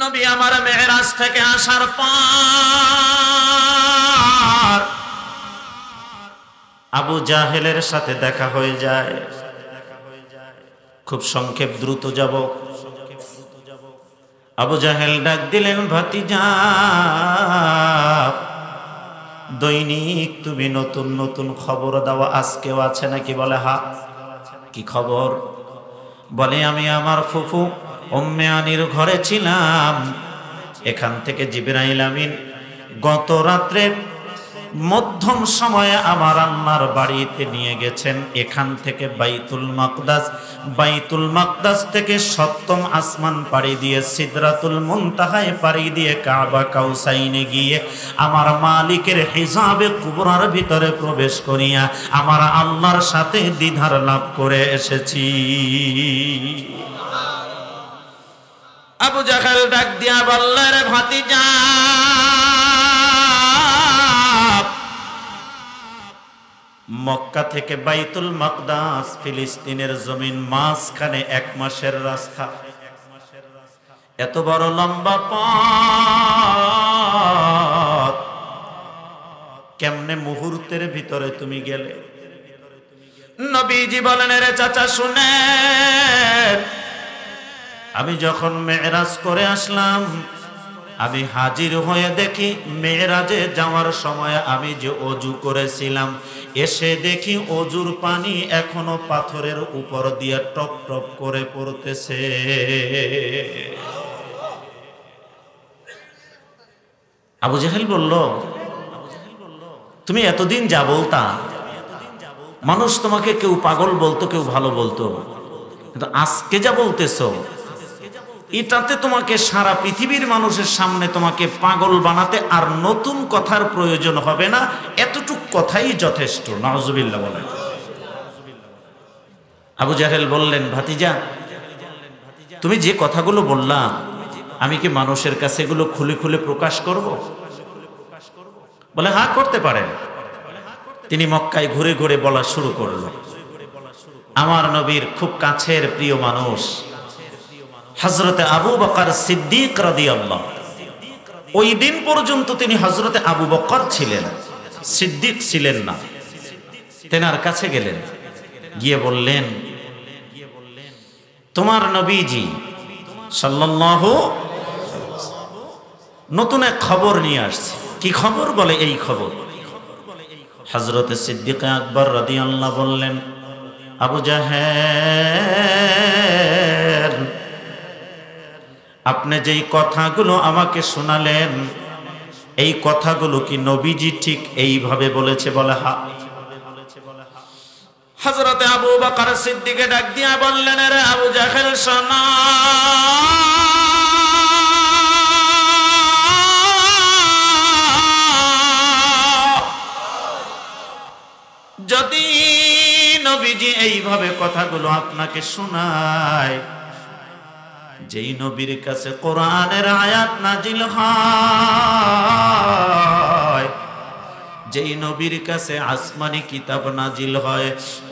নবী আমার মেরাজ থেকে আসার পর আবু জাহেলের সাথে দেখা হয়ে যায়। খুব সংক্ষেপ দ্রুত যাব। আবু জাহেল ডাক দিলেন, ভাতিজা, দৈনিক তুমি নতুন নতুন খবর দাও, আজকেও আছে নাকি? বলে হা। কি খবর? বলে আমি আমার ফুফু উম্মে আনির ঘরে ছিলাম, এখান থেকে জিবরাইল আমিন গত রাত্রে মধ্যম সময়ে আমার আম্মার বাড়িতে নিয়ে গেছেন। এখান থেকে বাইতুল মাকদাস থেকে সপ্তম আসমান পাড়ি দিয়ে সিদরাতুল মুনতাহায় পাড়ি দিয়ে কাবা কাউসাইনে গিয়ে আমার মালিকের হিজাবে কুবরার ভিতরে প্রবেশ করিয়া আমার আল্লাহর সাথে দিদার লাভ করে এসেছি। আবু জাহেল ডাক দিয়া বলল, রে ভাতিজা, মক্কা থেকে বাইতুল মাকদাস ফিলিস্তিনের জমিন মাঝখানে 1 মাসের রাস্তা। এত বড় লম্বা পথ কেমনে মুহূর্তের ভিতরে তুমি গেলে? নবীজি বলেন, রে চাচা শুনেন, আমি যখন মেরাজ করে আসলাম, আমি হাজির হয়ে দেখি মেরাজে যাওয়ার সময় আমি যে ওযু করেছিলাম, এসে দেখি ওযুর পানি এখনো পাথরের উপর দিয়ে টপ টপ করে পড়তেছে। আবু জাহেল বলল, তুমি এতদিন যা বলতা, মানুষ তোমাকে কেউ পাগল বলতো, কেউ ভালো বলতো, কিন্তু আজকে যা বলতেছো, এটাতে তোমাকে সারা পৃথিবীর মানুষের সামনে তোমাকে পাগল বানাতে আর নতুন কথার প্রয়োজন হবে না, এতটুক কথাই যথেষ্ট। নাউজুবিল্লাহ বলেন। আবু জাহেল বললেন, ভাতিজা, তুমি যে কথাগুলো বললা, আমি কি মানুষের কাছে এগুলো খুলে খুলে প্রকাশ করব? বলে হ্যাঁ, করতে পারেন। তিনি মক্কায় ঘুরে ঘুরে বলা শুরু করল। আমার নবীর খুব কাছের প্রিয় মানুষ হযরতে আবু বকর সিদ্দিক রাদিয়াল্লাহু, ওই দিন পর্যন্ত তিনি হযরতে আবু বকর ছিলেন, সিদ্দিক ছিলেন না। তেনার কাছে গেলেন, গিয়ে বললেন, তোমার নবীজি সাল্লাল্লাহু নতুন এক খবর নিয়ে আসছে। কি খবর? বলে এই খবর। হযরতে সিদ্দিক আকবর রাদিয়াল্লাহু বললেন, আবু জাহেল, আপনি যেই কথাগুলো আমাকে শোনালেন, এই কথাগুলো কি নবীজি ঠিক এইভাবে বলেছে? বলে হ্যাঁ। হযরতে আবু বকর সিদ্দিক ডাক দিয়া বললেন, রে আবু জাহেল, শোনো, যদি নবীজি এইভাবে কথাগুলো আপনাকে শোনায়, যেই নবীর কাছে কোরআনের আয়াত নাজিল হয়, যেই নবীর কাছে আসমানি কিতাব নাজিল হয়,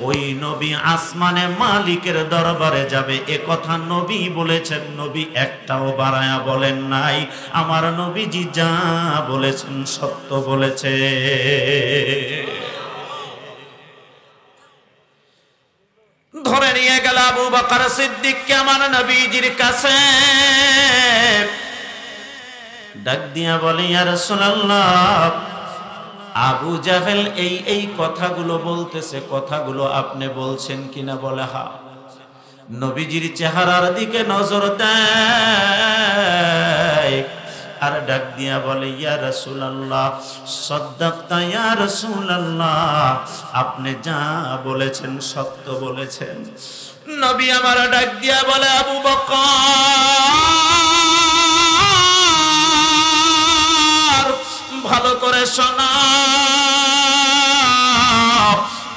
ওই নবী আসমানে মালিকের দরবারে যাবে, এ কথা নবী বলেছেন। নবী একটাও বাড়ায়া বলেন নাই। আমার নবীজি যা বলেছেন সত্য বলেছে। ধরে নিয়ে গেল আবু বকর সিদ্দিককে আমার নবীজির কাছে। ডাক দিয়া বলে, ইয়া রাসূলুল্লাহ, আবু জাহেল এই কথাগুলো বলতেছে, কথাগুলো আপনি বলছেন কিনা? বলে হ্যাঁ। নবীজির চেহারার দিকে নজর দেয় আর ডাক দিয়া বলে, ইয়া রাসূলুল্লাহ, সাদ্দাকতা ইয়া রাসূলুল্লাহ, আপনি যা বলেছেন সত্য বলেছেন। নবী আমার ডাক দিয়া বলে, আবু বকর, ভালো করে শোনো,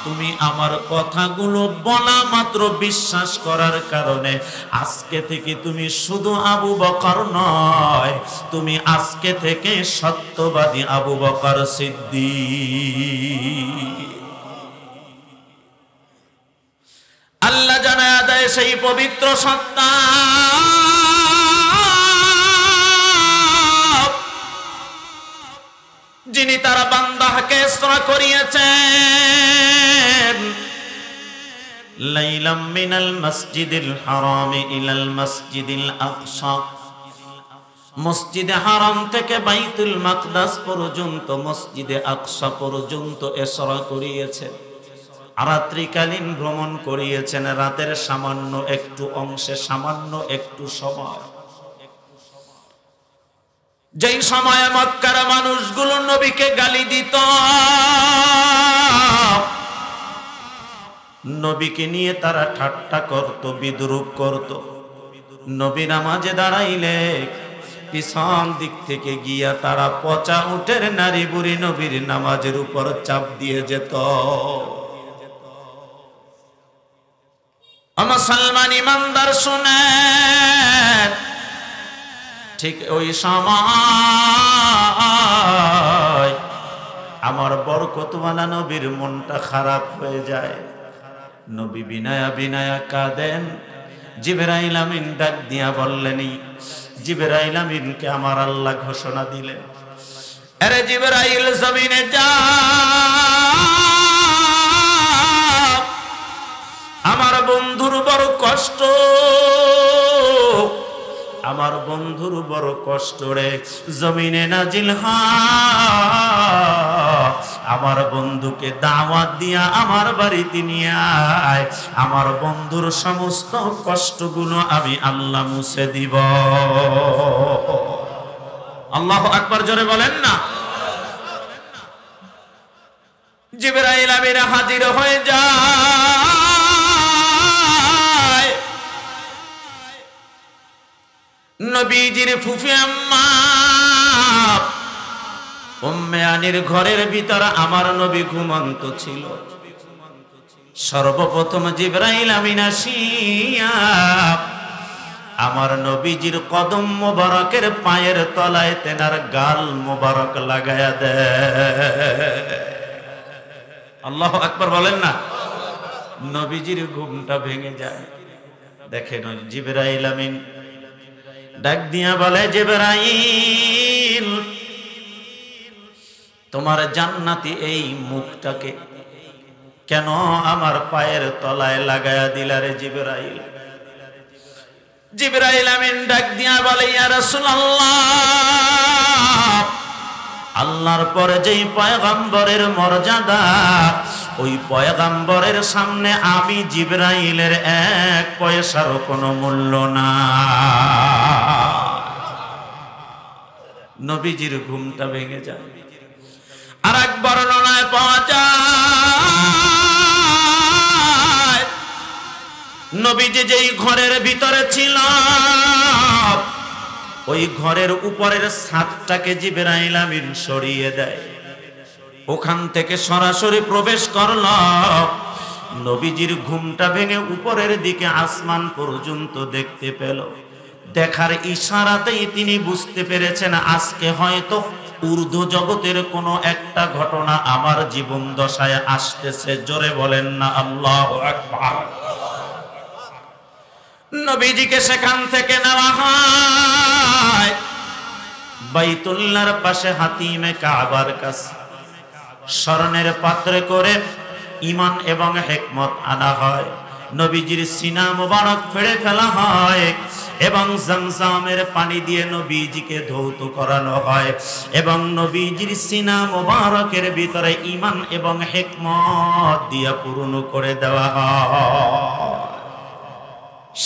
তুমি আমার কথাগুলো বলা মাত্র বিশ্বাস করার কারণে আজকে থেকে তুমি শুধু আবু বকর নয়, তুমি আজকে থেকে সত্যবাদী আবু বকর সিদ্দিক। আল্লাহ জানায়া দেয় সেই পবিত্র সত্তা, তার বান্দাকে ইসরা করিয়েছেন লাইলাম মিনাল মসজিদিল হারাম ইলাল মসজিদিল আকসা, মসজিদে হারাম থেকে বাইতুল মাকদাস পর্যন্ত, মসজিদে আকসা পর্যন্ত ইসরা করিয়েছেন। রাত্রিকালীন ভ্রমণ করিয়েছেন, রাতের সামান্য একটু অংশে, সামান্য একটু সময়। যেই সময়ে মক্কার মানুষগুলো নবীকে গালি দিত, নবীকে নিয়ে তারা ঠাট্টা করত, বিদ্রূপ করত, নবী নামাজে দাঁড়াইলে পিছন দিক থেকে গিয়া তারা পচা উটের নারী বুড়ি নবীর নামাজের উপর চাপ দিয়ে যেত। মুসলমান ইমানদার শুনেন, ঠিক ওই সময় আমার বরকতওয়ালা নবীর মনটা খারাপ হয়ে যায়। নবী বিনায়া বিনায়া কাঁদেন। জিবরাইল আমিন ডাক দিয়া বললেন, জিবরাইল আমিনকে আমার আল্লাহ ঘোষণা দিলেন, আরে জিবরাইল জমিনে যা, আমার বন্ধুর বড় কষ্ট, আমার বন্ধুর বড় কষ্ট রে, জমিনে নাজিল হ, আমার বন্ধুকে দাওয়াত দিয়া আমার বাড়িতে নিয়ে আয়, আমার বন্ধুর সমস্ত কষ্টগুলো আমি আল্লাহ মুছে দিব। আল্লাহু আকবার, জোরে বলেন না। জিবরাইল আমিন হাজির হয়ে যায় নবীজির ফুফি আম্মা উম্মে আনির ঘরের ভিতর আমার নবী ঘুমন্ত ছিল। সর্বপ্রথম জিবরাইল আমিন আসিয়া আমার নবীজির কদম মোবারকের পায়ের তলায় তেনার গাল মোবারক লাগায়া দেয়। আল্লাহু আকবার বলেন না। নবীজির ঘুমটা ভেঙে যায়। দেখেন জিবরাইল আমিন ডাক দিয়া বলে, জিবরাইল তোমার জান্নাতি এই মুখটাকে কেন আমার পায়ের তলায় লাগায়া দিলা রে জিবরাইল? জিবরাইল আমিন ডাক দিয়া বলে, ইয়া রাসূলুল্লাহ, আল্লাহর পরে যেই পয়গম্বরের মর্যাদা, ওই পয়গম্বরের সামনে আমি জিবরাইলের এক পয়সারও কোনো মূল্য না। নবীজির ঘুমটা ভেঙে যায়। আর এক বর্ণনায় পাওয়া যায় নবীজি যেই ঘরের ভিতরে ছিল, ওই ঘরের উপরের ছাদটাকে জিবরাইল আমিন সরিয়ে দেয়। ওখান থেকে সরাসরি প্রবেশ করল। নবীজির ঘুমটা ভেঙে উপরের দিকে আসমান পর্যন্ত দেখতে পেল। দেখার ইশারাতেই তিনি বুঝতে পেরেছেন আজকে হয়তো ঊর্ধ্ব জগতের কোনো একটা ঘটনা আমার জীবন দশায় আসতেছে। জোরে বলেন না আল্লাহু আকবার। নবীজিকে সেখান থেকে নেওয়া হয় বাইতুল্লাহর পাশে হাতিমে কাবার কাছে। স্বর্ণের পাত্রে করে ঈমান এবং হিকমত আনা হয়। নবীজির সিনা মোবারক ফেড়ে ফেলা হয় এবং জমজমের পানি দিয়ে নবীজিকে ধৌত করানো হয় এবং নবীজির সিনা মোবারকের ভিতরে ঈমান এবং হিকমত দিয়ে পূর্ণ করে দেওয়া হয়।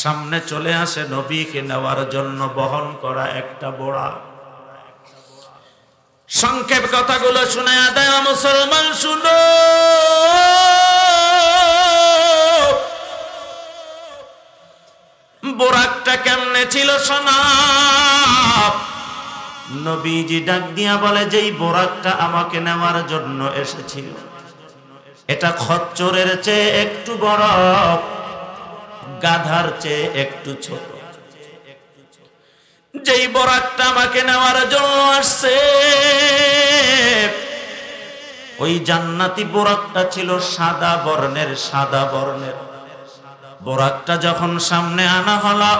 সামনে চলে আসে নবীকে নেওয়ার জন্য বহন করা একটা বোড়া। সংক্ষেপ কথাগুলো শুনে দেয় মুসলমান, শুনো। বোরাকটা কেমনে ছিল শোনা। নবীজি ডাক দিয়া বলে, যেই বোরাকটা আমাকে নেওয়ার জন্য এসেছিল এটা খচ্চরের চেয়ে একটু বড়, গাধার চেয়ে একটু ছোট। যেই বোরাকটা আমাকে নেওয়ার জন্য আসছে ওই জান্নাতি বোরাকটা ছিল সাদা বর্ণের। সাদা বর্ণের বোরাকটা যখন সামনে আনা হলো,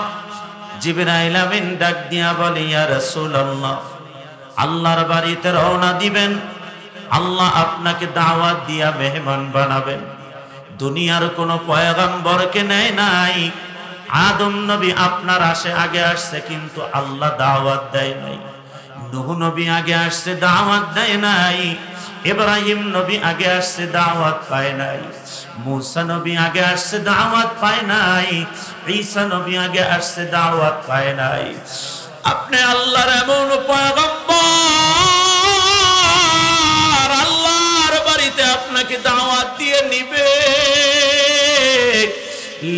জিবরাইল আমিন ডাক দিয়া বলে, ইয়া রাসূলুল্লাহ, আল্লাহর বাড়িতে রওনা দিবেন, আল্লাহ আপনাকে দাওয়াত দিয়া মেহমান বানাবেন। দুনিয়ার কোন পয়গম্বরকে নেয় নাই। আদম নবী আপনার আগে আসছে, কিন্তু আল্লাহ দাওয়াত দেয় নাই। নূহ নবী আগে আসছে, দাওয়াত দেয় নাই। ইব্রাহিম নবী আগে আসছে, দাওয়াত পায় নাই। মুসা নবী আগে আসছে, দাওয়াত পায় নাই। ঈসা নবী আগে আসছে, দাওয়াত পায় নাই। আপনি আল্লাহর এমন পয়গম্বর, আল্লাহর বাড়িতে আপনাকে দাওয়াত দিয়ে নিবে।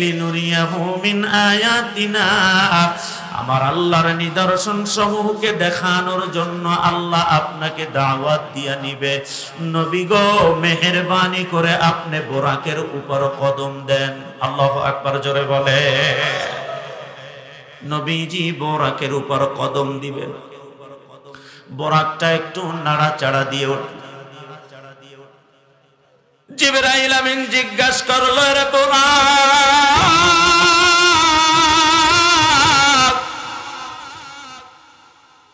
লিনুরিয়াহু মিন আয়াতিনা, আমার আল্লাহর নিদর্শন সমূহকে দেখানোর জন্য আল্লাহ আপনাকে দাওয়াত দিয়া নিবে। নবী গো, মেহেরবানি করে আপনি বোরাকের উপর কদম দেন। আল্লাহু আকবার, জোরে বলে। নবীজি বোরাকের উপর কদম দিবেন। বোরাকটা একটু নাড়াচাড়া দিয়ে উঠল। জিবরাইল আমিন জিজ্ঞাসা করলো, রে বোরাক,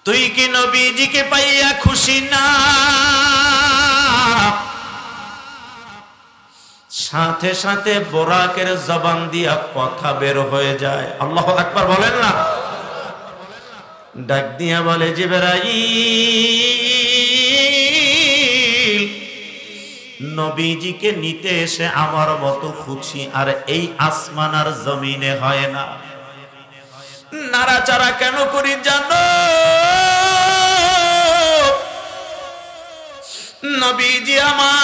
তুই কি নবীজিকে পাইয়া খুশি না? সাথে সাথে বোরাকের জবান দিয়া কথা বের হয়ে যায়। আল্লাহু আকবার বলেন না। ডাক দিয়া বলে, জিবরাইল, নবীজিকে নিতে এসে আমার মতো খুশি আর এই আসমান আর জমিনে হয় না। নাড়াচাড়া কেন করি জানো? নবীজি আমার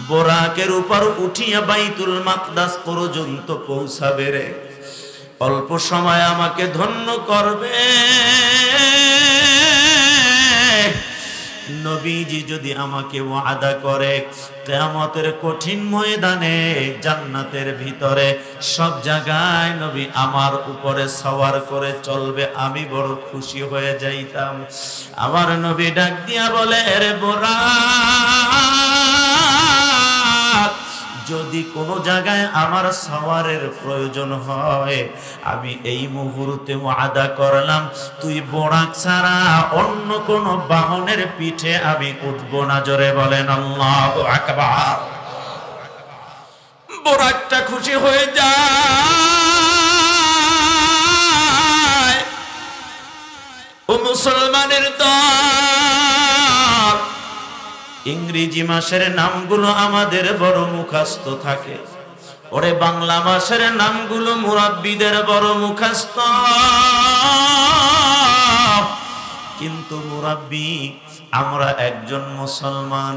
বোরাকের উপর উঠিয়া বাইতুল মাকদাস পর্যন্ত পৌঁছাবে রে। অল্প সময় আমাকে ধন্য করবে। নবীজি যদি আমাকে ওয়াদা করে কিয়ামতের কঠিন ময়দানে জান্নাতের ভিতরে সব জায়গায় নবী আমার উপরে সওয়ার করে চলবে, আমি বড় খুশি হয়ে যাইতাম। আমার নবী ডাক দিয়া বলে, রে বোরাক, যদি কোনো জায়গায় আমার সওয়ারের প্রয়োজন হয়, আমি এই মুহূর্তে ওয়াদা করলাম, তুই বোরাক ছাড়া অন্য কোন বাহনের পিঠে আমি উঠবো না। জোরে বলেন আল্লাহু আকবার। বোরাকটা খুশি হয়ে যায়। ও মুসলমানের দল, ইংরেজি মাসের নামগুলো আমাদের বড় মুখস্থ থাকে। ওরে বাংলা মাসের নামগুলো মুরাব্বিদের বড় মুখস্থ। কিন্তু মুরাব্বি আমরা একজন মুসলমান,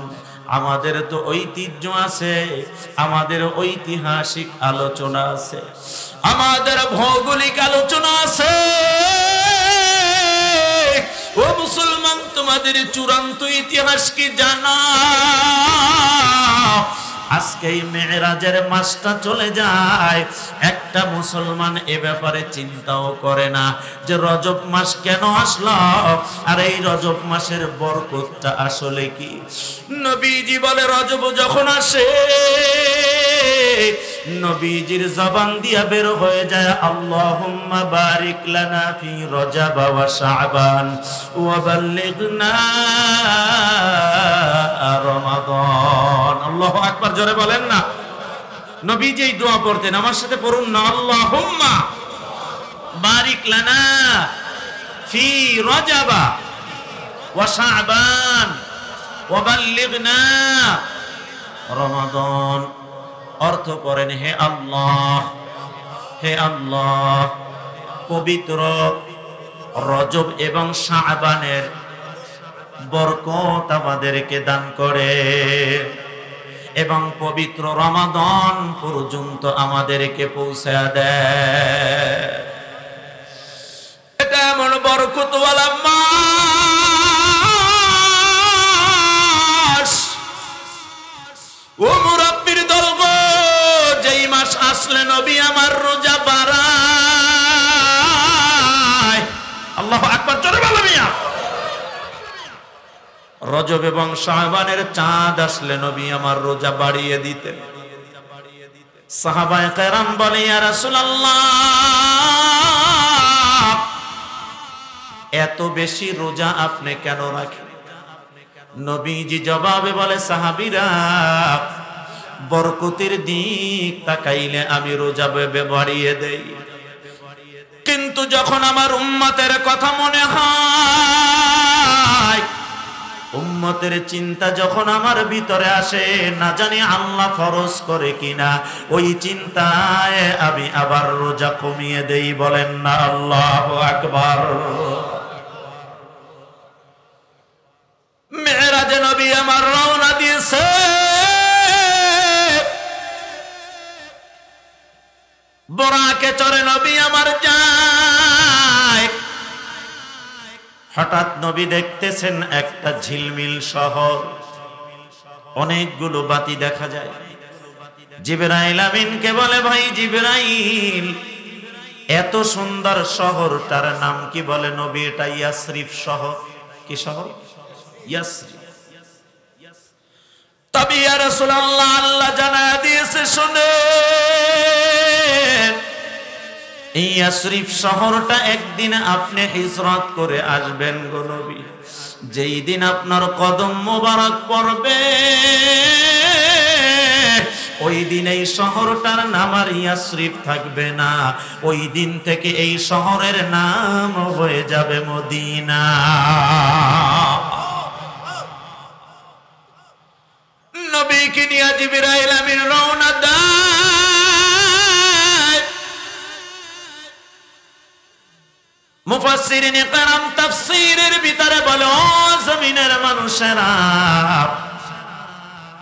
আমাদের তো ঐতিহ্য আছে, আমাদের ঐতিহাসিক আলোচনা আছে, আমাদের ভৌগোলিক আলোচনা আছে। ও মুসলমান, তোমাদের চূড়ান্ত ইতিহাস কি জানা? আজকে এই মেরাজের মাসটা চলে যায়, একটা মুসলমান এ ব্যাপারে চিন্তাও করে না যে রজব মাস কেন আসলো, আর এই রজব মাসের বরকতটা আসলে কি। নবীজি বলে, রজব যখন আসে নবীজির জবান দিয়া বের হয়ে যায়, আল্লাহুম্মা বারিক লানা ফি রজব ওয়া শাবান ওয়া বাল্লিগনা রমাদান। আল্লাহু আকবার, জোরে বলেন না। নবীজি এই দোয়া পড়তেন, আমার সাথে পড়ুন না, আল্লাহুম্মা বারিক লানা ফি রজব ওয়া শাবান ওয়া বাল্লিগনা রমাদান। অর্থ করেন, হে আল্লাহ, হে আল্লাহ, পবিত্র রজব এবং শাবানের বরকত আমাদেরকে দান করে এবং পবিত্র রমাদান পর্যন্ত আমাদেরকে পৌঁছায় দেয়। এটা এমন বরকতওয়ালা মাস। ও মুরাব্বির দল গো, যেই মাস আসলে নবী আমার রোজা বাড়ায়। আল্লাহু আকবার, জোরে বলো মিয়া। রজব এবং শাবানের চাঁদ আসলে নবী আমার রোজা বাড়িয়ে দিতেন। সাহাবায়ে কেরাম বলে, ইয়া রাসূলুল্লাহ, এত বেশি রোজা আপনি কেন রাখেন? নবীজি জবাবে বলে, সাহাবীরা, বরকতের দিক তাকাইলে আমি রোজা বাড়িয়ে দেই, কিন্তু যখন আমার উম্মতের কথা মনে হয়, উম্মতের চিন্তা যখন আমার ভিতরে আসে, না জানি আল্লাহ ফরজ করে কিনা, ওই চিন্তায় আমি আবার রোজা কমিয়ে দেই। বলেন না আল্লাহু আকবার। মেরাজে নবী আমার রওনা দিয়েছে, বোরাকে চড়ে নবী আমার যায়। হঠাৎ নবী দেখতেছেন একটা ঝিলমিল শহর, অনেকগুলো বাতি দেখা যায়। জিবরাইল আমিনকে বলে, ভাই জিবরাইল, এত সুন্দর শহরটার নাম কি? বলে, নবী, এটা ইয়াসরিফ শহর। কি শহর? ইয়াসরিফ। তবে ইয়া রাসূলুল্লাহ, আল্লাহ জানায়া দিয়েছে, শুনেন, এই ইয়াসরিফ শহরটা একদিন আপনি হিজরত করে আসবেন গো নবী। যেই দিন আপনার কদম মোবারক পড়বে, ওই দিন এই শহরটার নাম আর ইয়াসরিফ থাকবে না, ওই দিন থেকে এই শহরের নাম হয়ে যাবে মদিনা। নবীকে নিয়ে জিবরাইল আমিন রওনা দেয়। মুফাসসিরিন কেরাম তাফসীরের ভিতরে বলে, ও জমিনের মানুষেরা,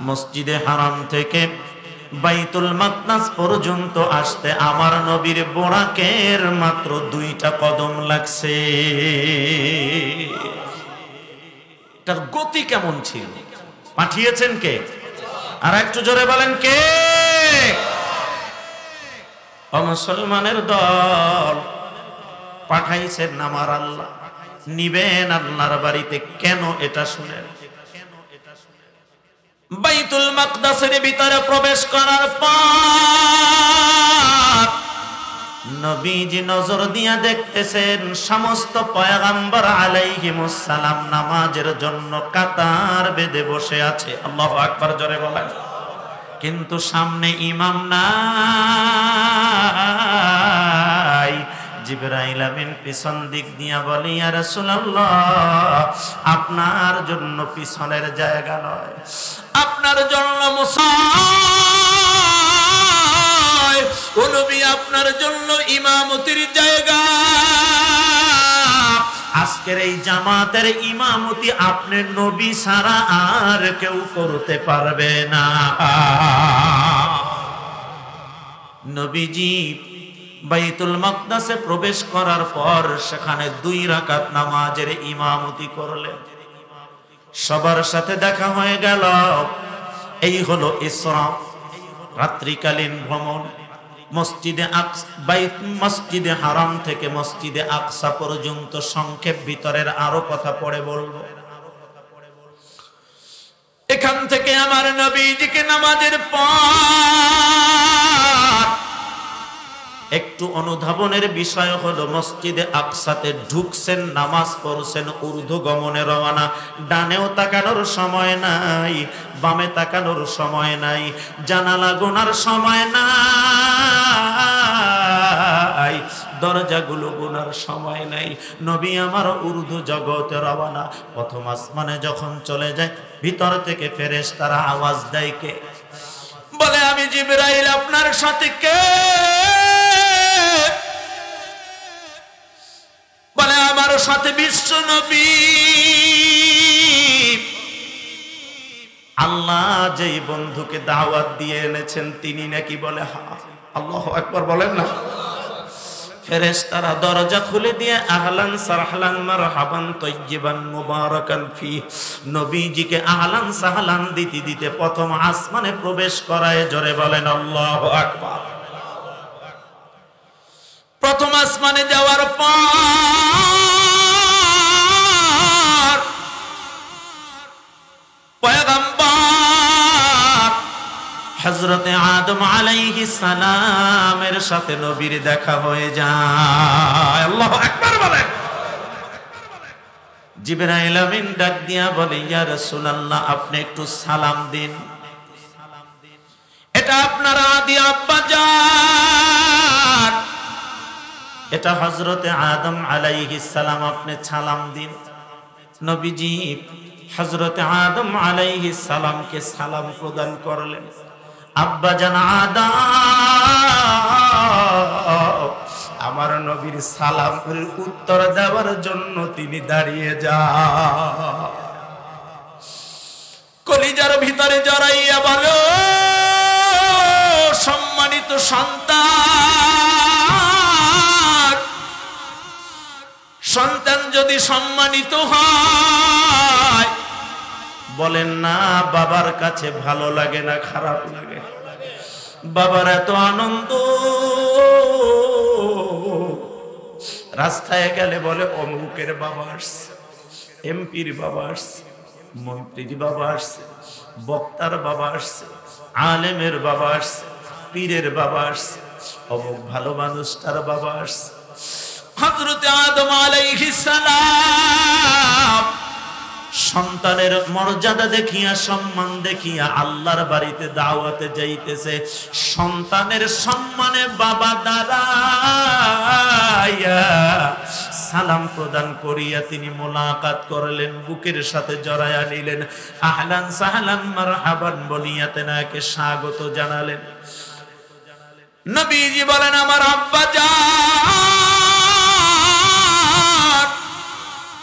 মসজিদে হারাম থেকে বাইতুল মাকদাস পর্যন্ত আসতে আমার নবীর বোরাকের মাত্র 2টা কদম লাগছে। তার গতি কেমন ছিল? পাঠিয়েছেন কে? আর একটু জোরে বলেন, কে? মুসলমানের দল পাঠাইছেন আমার আল্লাহ। নিবেন আল্লাহর বাড়িতে কেন, এটা শুনেন। বাইতুল মাকদাসের ভিতরে প্রবেশ করার পর নবীজি নজর দিয়া দেখতেছেন সমস্ত পয়গম্বর আলাইহিমুস সালাম নামাজের জন্য কাতার বেঁধে বসে আছে। আল্লাহু আকবার, জোরে বলেন। কিন্তু সামনে ইমাম নাই। জিবরাইল আমিন পিছন দিক দিয়া বলে, ইয়া রাসূলুল্লাহ, আপনার জন্য পিছনের জায়গা নয়, আপনার জন্য ও নবী, আপনার জন্য ইমামতির জায়গা। আজকের এই জামাতের ইমামতি আপনি নবী ছাড়া আর কেউ করতে পারবে না। নবীজি বাইতুল মাকদাসে প্রবেশ করার পর সেখানে 2 রাকাত নামাজের ইমামতি করলেন। সবার সাথে দেখা হয়ে গেল। এই হলো ইসরা, রাত্রিকালীন ভ্রমণ। মসজিদে হারাম থেকে মসজিদে আকসা পর্যন্ত সংক্ষেপ ভিতরের আরো কথা পড়ে বলবো। এখান থেকে আমার নবীজিকে নামাজের পর একটু অনুধাবনের বিষয় হলো, মসজিদে আকসাতে ঢুকছেন, নামাজ পড়ছেন, ঊর্ধ্বগমনে রওনা। ডানেও তাকানোর সময় নাই, বামে তাকানোর সময় নাই, জানালা গোনার সময় নাই, দরজাগুলো গোনার সময় নাই। নবী আমার ঊর্ধ্ব জগতে রওনা। প্রথম আসমানে যখন চলে যায়, ভিতর থেকে ফেরেশতারা আওয়াজ দেয়, কে? বলে, আমি জিবরাইল, আপনার সাথে কে? বলে, আমার সাথে বিশ্ব নবী। আল্লাহ যেই বন্ধুকে দাওয়াত দিয়ে এনেছেন তিনি নাকি? বলে, হ্যাঁ। আল্লাহু আকবার বলেন না। ফেরেশতারা দরজা খুলে দিয়ে আহলান সাহলান মারহাবান তাইয়িবান মুবারাকান ফি, নবীজিকে আহলান সাহলান দিতে দিতে প্রথম আসমানে প্রবেশ করায়। জোরে বলেন আল্লাহু আকবার। প্রথম আসমানে যাওয়ার পর পয়গম্বর হযরতে আদম আলাইহিস সালামের সাথে নবীর দেখা হয়ে যায়। আল্লাহু আকবার বলেন। জিবরাইল আমিন ডাক দিয়া বলে, ইয়া রাসূলুল্লাহ, আপনি একটু সালাম দিন। এটা আপনার আদি আব্বাজান, এটা হযরতে আদম আলাইহিস সালাম, আপনি সালাম দিন। নবীজি হযরতে আদম আলাইহিস সালামকে সালাম প্রদান করলেন। আব্বাজান আদম আমার নবীর সালামের উত্তর দেওয়ার জন্য তিনি দাঁড়িয়ে যান। কলিজার ভিতরে জড়াইয়া বলো, সম্মানিত সন্তান, সন্তান যদি সম্মানিত হয়, বলেন না বাবার কাছে ভালো লাগে না খারাপ লাগে? বাবার এত আনন্দ, রাস্তায় গেলে বলে অমুকের বাবা আসছে, এমপির বাবা আসছে, মন্ত্রীর বাবা আসছে, বক্তার বাবা আসছে, আলেমের বাবা আসছে, পীরের বাবা আসছে, অমুক ভালো মানুষটার বাবা আসছে। হযরতে আদম আলাইহিস সালাম সন্তানের মর্যাদা দেখিয়া, সম্মান দেখিয়া আল্লাহর বাড়িতে দাওয়াতে যাইতেছে। সন্তানের সম্মানে বাবা দাঁড়াইয়া সালাম প্রদান করিয়া তিনি মোলাকাত করলেন, বুকের সাথে জড়াইয়া নিলেন, আহলান সাহলান মারহাবান বলিয়া তেনাকে স্বাগত জানালেন। নবীজি বলেন, আমার আব্বা জান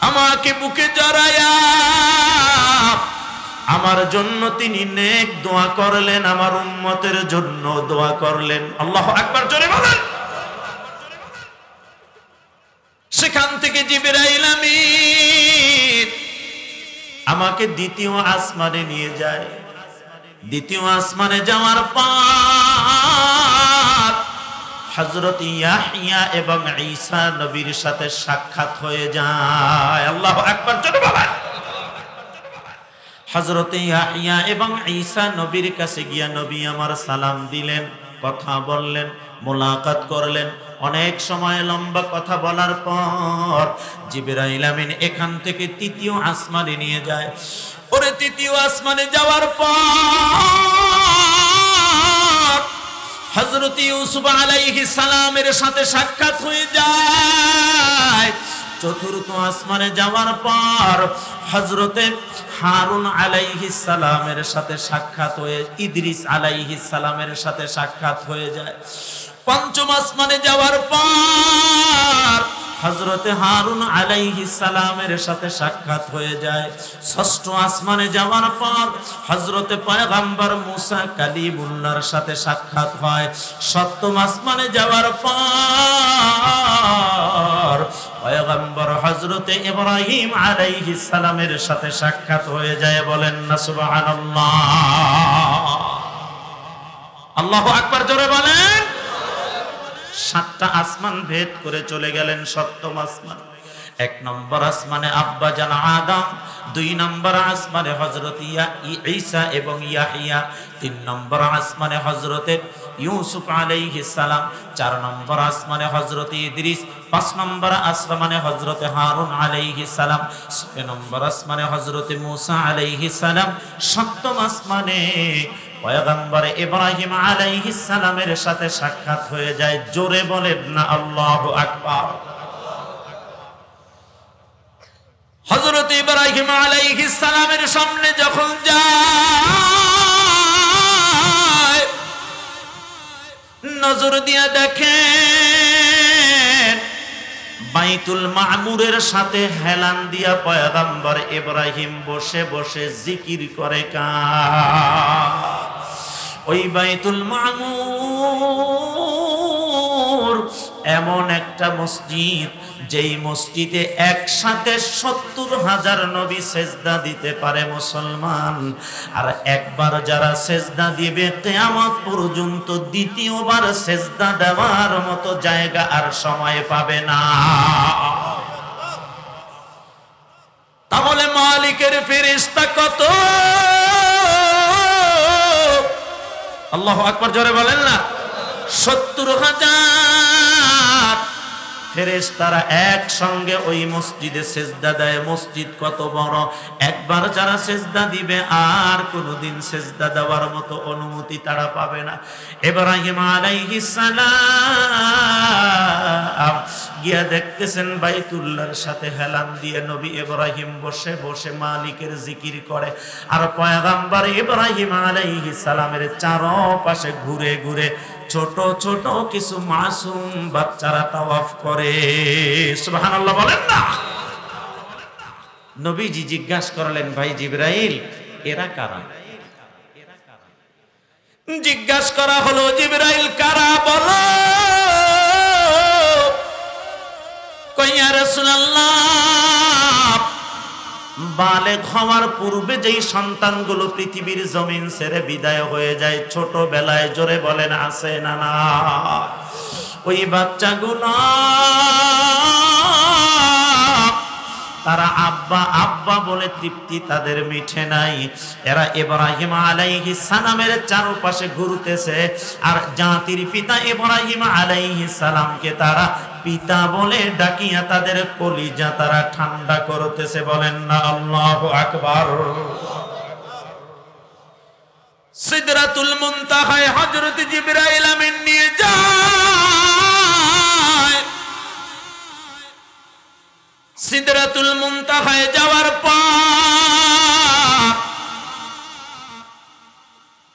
আমাকে বুকে জড়াইয়া আমার জন্য তিনি নেক দোয়া করলেন, আমার উম্মতের জন্য দোয়া করলেন। আল্লাহু আকবার, জোরে বলেন। সেখান থেকে জিবরাইল আমিন আমাকে দ্বিতীয় আসমানে নিয়ে যায়। দ্বিতীয় আসমানে যাওয়ার পর হযরত ইয়াহইয়া এবং ঈসা নবীর সাথে সাক্ষাৎ হয়ে যায়। আল্লাহু আকবার, জোরে বলেন। হযরত ইয়াহইয়া এবং ঈসা নবীর কাছে গিয়া নবী আমার সালাম দিলেন, কথা বললেন, মোলাকাত করলেন। অনেক সময় লম্বা কথা বলার পর জিবরাইল আমিন এখান থেকে তৃতীয় আসমানে নিয়ে যায়। ওরে তৃতীয় আসমানে যাওয়ার পর হযরত ইউসুফ আলাইহিস সালামের সাথে সাক্ষাৎ হয়ে যায়। চতুর্থ আসমানে যাওয়ার পর হযরতে হারুন আলাইহিস সালামের সাথে সাক্ষাৎ হয়ে, ইদ্রিস আলাইহিস সালামের সাথে সাক্ষাৎ হয়ে যায়। পঞ্চম আসমানে যাওয়ার পর হযরতে হারুন আলাইহিস সালামের সাথে সাক্ষাৎ হয়ে যায়। ষষ্ঠ আসমানে যাওয়ার পর হযরতে পয়গম্বর মুসা কালিমুল্লাহর সাথে সাক্ষাৎ হয়। সপ্তম আসমানে যাওয়ার পর পয়গম্বর হযরতে ইব্রাহিম আলাইহিস সালামের সাথে সাক্ষাৎ হয়ে যায়। বলেন না সুবহানাল্লাহ। আল্লাহু আকবার, জোরে বলেন। সাতটা আসমান ভেদ করে চলে গেলেন সপ্তম আসমান। এক নম্বর আসমানে আব্বা জান আদম, দুই নম্বর আসমানে হযরত ঈসা এবং ইয়াহইয়া, তিন নম্বর আসমানে হযরতে ইউসুফ আলাইহিস সালাম, চার নম্বর আসমানে হযরত ইদ্রিস, পাঁচ নম্বর আসমানে হযরতে হারুন আলাইহিস সালাম, ছয় নম্বর আসমানে হযরতে মুসা আলাইহিস সালাম, সপ্তম আসমানে পয়গম্বর ইব্রাহিম আলাইহিস সালামের সাথে সাক্ষাৎ হয়ে যায়। জোরে বলেন না আল্লাহু আকবার। হযরত ইব্রাহিম আলাইহিস সালামের সামনে যখন যায়, নজর দিয়ে দেখেন বাইতুল মামুরের সাথে হেলান দিয়া পয়গম্বর ইব্রাহিম বসে বসে জিকির করে। ওই বাইতুল মামুর এমন একটা মসজিদ, যেই মসজিদে একসাথে 70,000 নবী সেজদা দিতে পারে মুসলমান। আর একবার যারা সেজদা দিবে কিয়ামত পর্যন্ত দ্বিতীয়বার সেজদা দেওয়ার মতো জায়গা আর সময় পাবে না। তাহলে মালিকের ফেরেশতা কত? আল্লাহু আকবার, জোরে বলেন না। 70,000 ফেরেশতারা একসঙ্গে ওই মসজিদে সেজদা দেয়। মসজিদ কত বড়! একবার যারা সেজদা দিবে আর কোনোদিন সেজদা দেওয়ার মতো অনুমতি তারা পাবে না। ইব্রাহিম আলাইহিস সালাম গিয়া দেখতেছেন বাইতুল্লাহর সাথে হেলান দিয়ে নবী ইব্রাহিম বসে বসে মালিকের জিকির করে, আর পয়গম্বর ইব্রাহিম আলাইহিস সালামের চারপাশে ঘুরে ঘুরে ছোট ছোট কিছু মাসুম বাচ্চারা তাওয়াফ করে। সুবহানাল্লাহ বলেন না? নবীজি জিজ্ঞাসা করলেন, ভাই জিবরাইল, এরা কারা? জিজ্ঞাসা করা হলো, জিবরাইল কারা বলো? কই ইয়া রাসূলুল্লাহ, বালেগ হওয়ার পূর্বে যেই সন্তানগুলো পৃথিবীর জমিন ছেড়ে বিদায় হয়ে যায় ছোটবেলায়, জোরে বলেন আছে না না? ওই বাচ্চাগুলো তারা আব্বা আব্বা বলে তৃপ্তি তাদের মিঠে নাই। এরা ইব্রাহিম আলাইহিস সালামের চারপাশে ঘুরতেছে, আর জাতির পিতা ইব্রাহিম আলাইহিস সালামকে তারা পিতা বলে ডাকিয়া তাদের কলিজা তারা ঠান্ডা করতেছে। বলেন না আল্লাহু আকবার। সিদরাতুল মুনতাহায় হযরত জিবরাইল আমিন নিয়ে যায়। সিদরাতুল মুনতাহায় যাওয়ার পর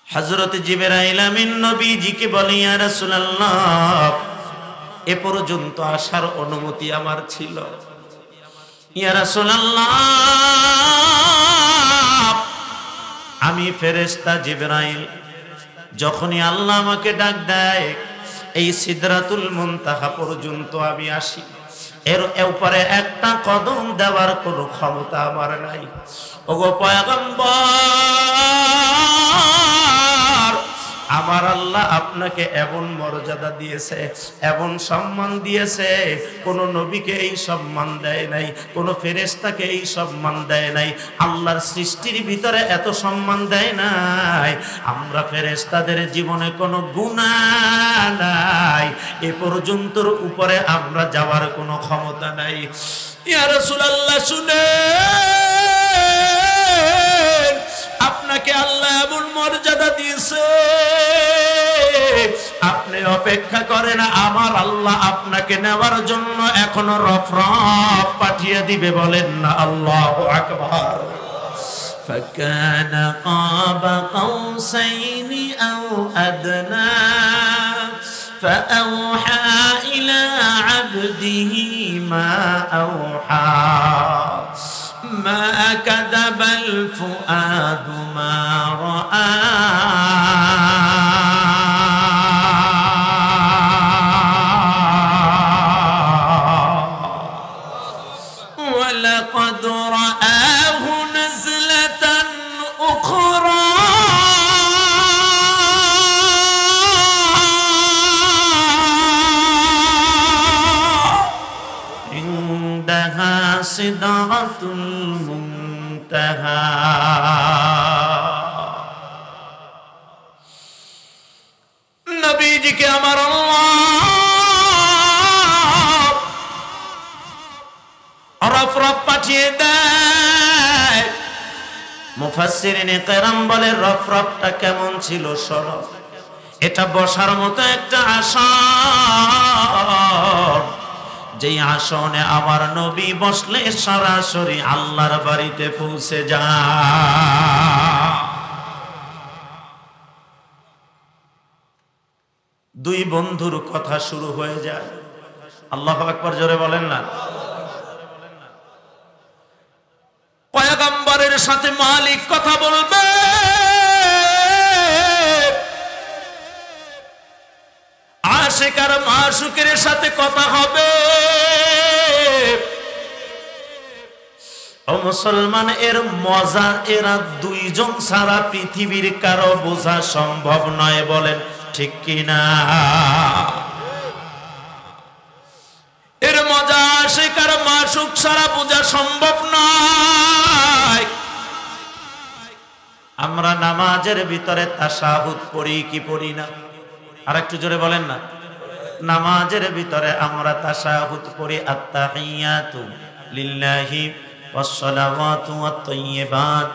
হযরত জিবরাইল আমিন নবীজিকে বলে, ইয়া রাসূলুল্লাহ, এ পর্যন্ত আসার অনুমতি আমার ছিল। ইয়া রাসূলুল্লাহ, আমি ফেরেশতা জিবরাইল, যখনই আল্লাহ আমাকে ডাক দেয় এই সিদরাতুল মুনতাহা পর্যন্ত আমি আসি, এর উপরে একটা কদম দেওয়ার কোনো ক্ষমতা আমার নাই। ওগো পয়গম্বর, আমার আল্লাহ আপনাকে এমন মর্যাদা দিয়েছে, এমন সম্মান দিয়েছে, কোন নবীকে এই সম্মান দেয় নাই, কোন ফেরেশতাকে এই সম্মান দেয় নাই, আল্লাহর সৃষ্টির ভিতরে এত সম্মান দেয় নাই। আমরা ফেরেশতাদের জীবনে কোনো গুনাহ নাই, এ পর্যন্তর উপরে আমরা যাওয়ার কোনো ক্ষমতা নাই। ইয়া রাসূলুল্লাহ, শুনেন, আপনাকে আল্লাহ এমন মর্যাদা দিয়েছে, আপনি অপেক্ষা করেন, আমার আল্লাহ আপনাকে নেওয়ার জন্য এখনো রফরফ পাঠিয়ে দিবে। বলেন না আল্লাহু আকবার। فكان قاب قوسين أو أدنى فأوحى إلى عبده ما أوحى ما كذب الفؤاد ما رأى ولقد رآه نزلة أخرى عندها سدرة المنتهى নবীজিকে আমার আল্লাহ রফরফ পাঠিয়ে দেয়। মুফাসসিরিনে কেরাম বলে রফরফটা কেমন ছিল শোনো। এটা বসার মতো একটা আসন, যেই আসনে আমার নবী বসলে সরাসরি আল্লাহর বাড়িতে পৌঁছে যায়। দুই বন্ধুর কথা শুরু হয়ে যায়। আল্লাহু আকবার, জোরে বলেন না। পয়গম্বরের সাথে মালিক কথা বলবে, আশিক আর মাশুকের সাথে কথা হবে। ও মুসলমান, এর মজা এরা দুইজন ছাড়া পৃথিবীর কারো বোঝা সম্ভব নয়। বলেন ঠিক কিনা? এর মজা আশিক আর মাশুক ছাড়া বোঝা সম্ভব নয়। আমরা নামাজের ভিতরে তাশাহুদ পড়ি কি পড়ি না? আর একটু জোরে বলেন না। নামাজের ভিতরে আমরা তাশাহুদ পড়ি, আত্তাহিয়াতু লিল্লাহি ওয়াস সালাওয়াতু ওয়াত তাইয়্যিবাত,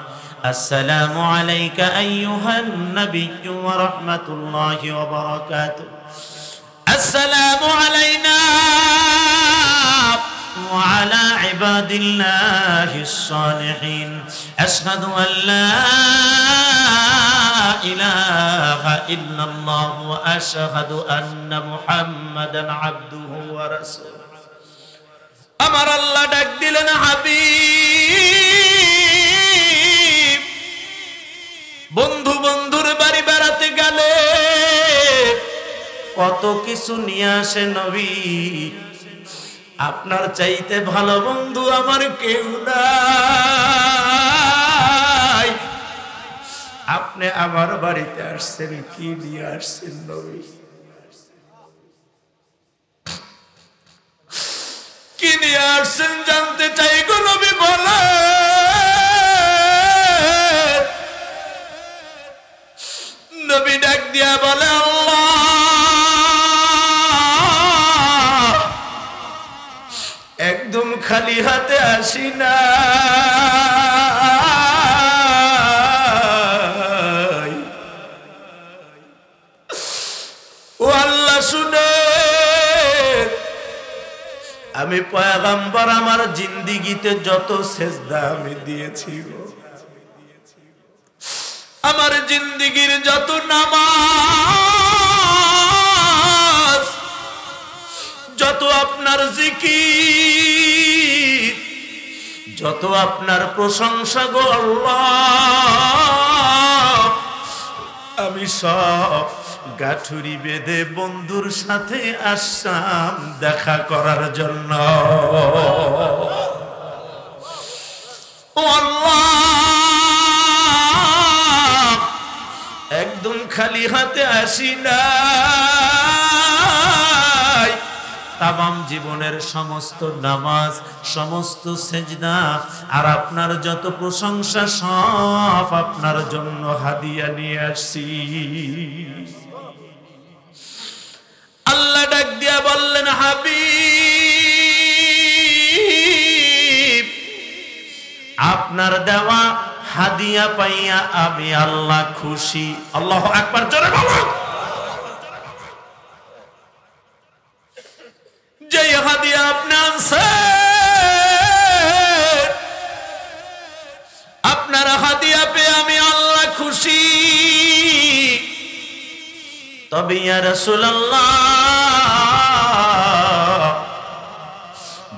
আসসালামু আলাইকা আইয়ুহান নাবিয়্যু ওয়া রাহমাতুল্লাহি ওয়া বারাকাতুহু, আসসালামু আলাইনা ওয়া আলা ইবাদিল্লাহিস সালিহিন, আশহাদু আল লা ইলাহা ইল্লাল্লাহ ওয়া আশহাদু আন্না মুহাম্মাদান আবদুহু ওয়া রাসূলুহু। আমার আল্লাহ ডাক দিলেন, হাবিব, বন্ধু বন্ধুর বাড়ি বেড়াতে গেলে কত কিছু নিয়ে আসে নবী, আপনার চাইতে ভালো বন্ধু আমার কেউ নাই। আপনি আমার বাড়িতে আসছেন, কি নিয়ে আসছেন নবী? কি নিয়ে আসছেন জানতে চাই গো নবী, বলে। নবী ডাক দিয়া বলে, আল্লাহ, একদম খালি হাতে আসি না, ও আল্লাহ শুনে, আমি পয়গম্বর আমার জিন্দেগিতে যত সেজদা আমি দিয়েছি, আমার জিন্দেগির যত নামাজ, যত আপনার জিকির, যত আপনার প্রশংসা গো আল্লাহ, আমি সব গাঠুরি বেঁধে বন্ধুর সাথে আসলাম দেখা করার জন্য। ও আল্লাহ, একদম খালি হাতে আসি না, তামাম জীবনের সমস্ত নামাজ, সমস্ত সেজদা আর আপনার যত প্রশংসা সব আপনার জন্য হাদিয়া নিয়ে আসছি। আল্লাহ ডাক দিয়া বললেন, হাবিব, আপনার দেওয়া হাদিয়া পাইয়া আমি আল্লাহ খুশি। আল্লাহু আকবার, জোরে বলুন। যে হাদিয়া আপনি আনছেন, আপনার হাদিয়া পেয়ে আমি আল্লাহ খুশি। তবে ইয়া রাসূলুল্লাহ,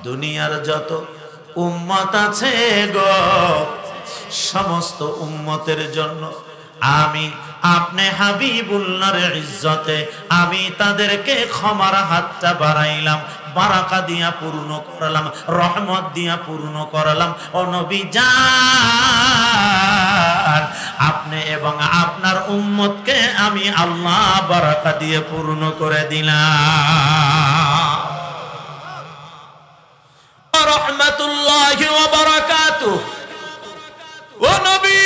দুনিয়ার যত উম্মত আছে গো, সমস্ত উম্মতের জন্য আমি আপনি হাবিবুল্লাহর ইজ্জতে আমি তাদেরকে ক্ষমার হাতটা বাড়াইলাম, বারাকা দিয়া পূর্ণ করলাম, রহমত দিয়া পূর্ণ করলাম। ও নবী জান, আপনি এবং আপনার উম্মতকে আমি আল্লাহ বারাকা দিয়ে পূর্ণ করে দিলাম। রহমাতুল্লাহি ওয়া বারাকাতুহু। ও নবী,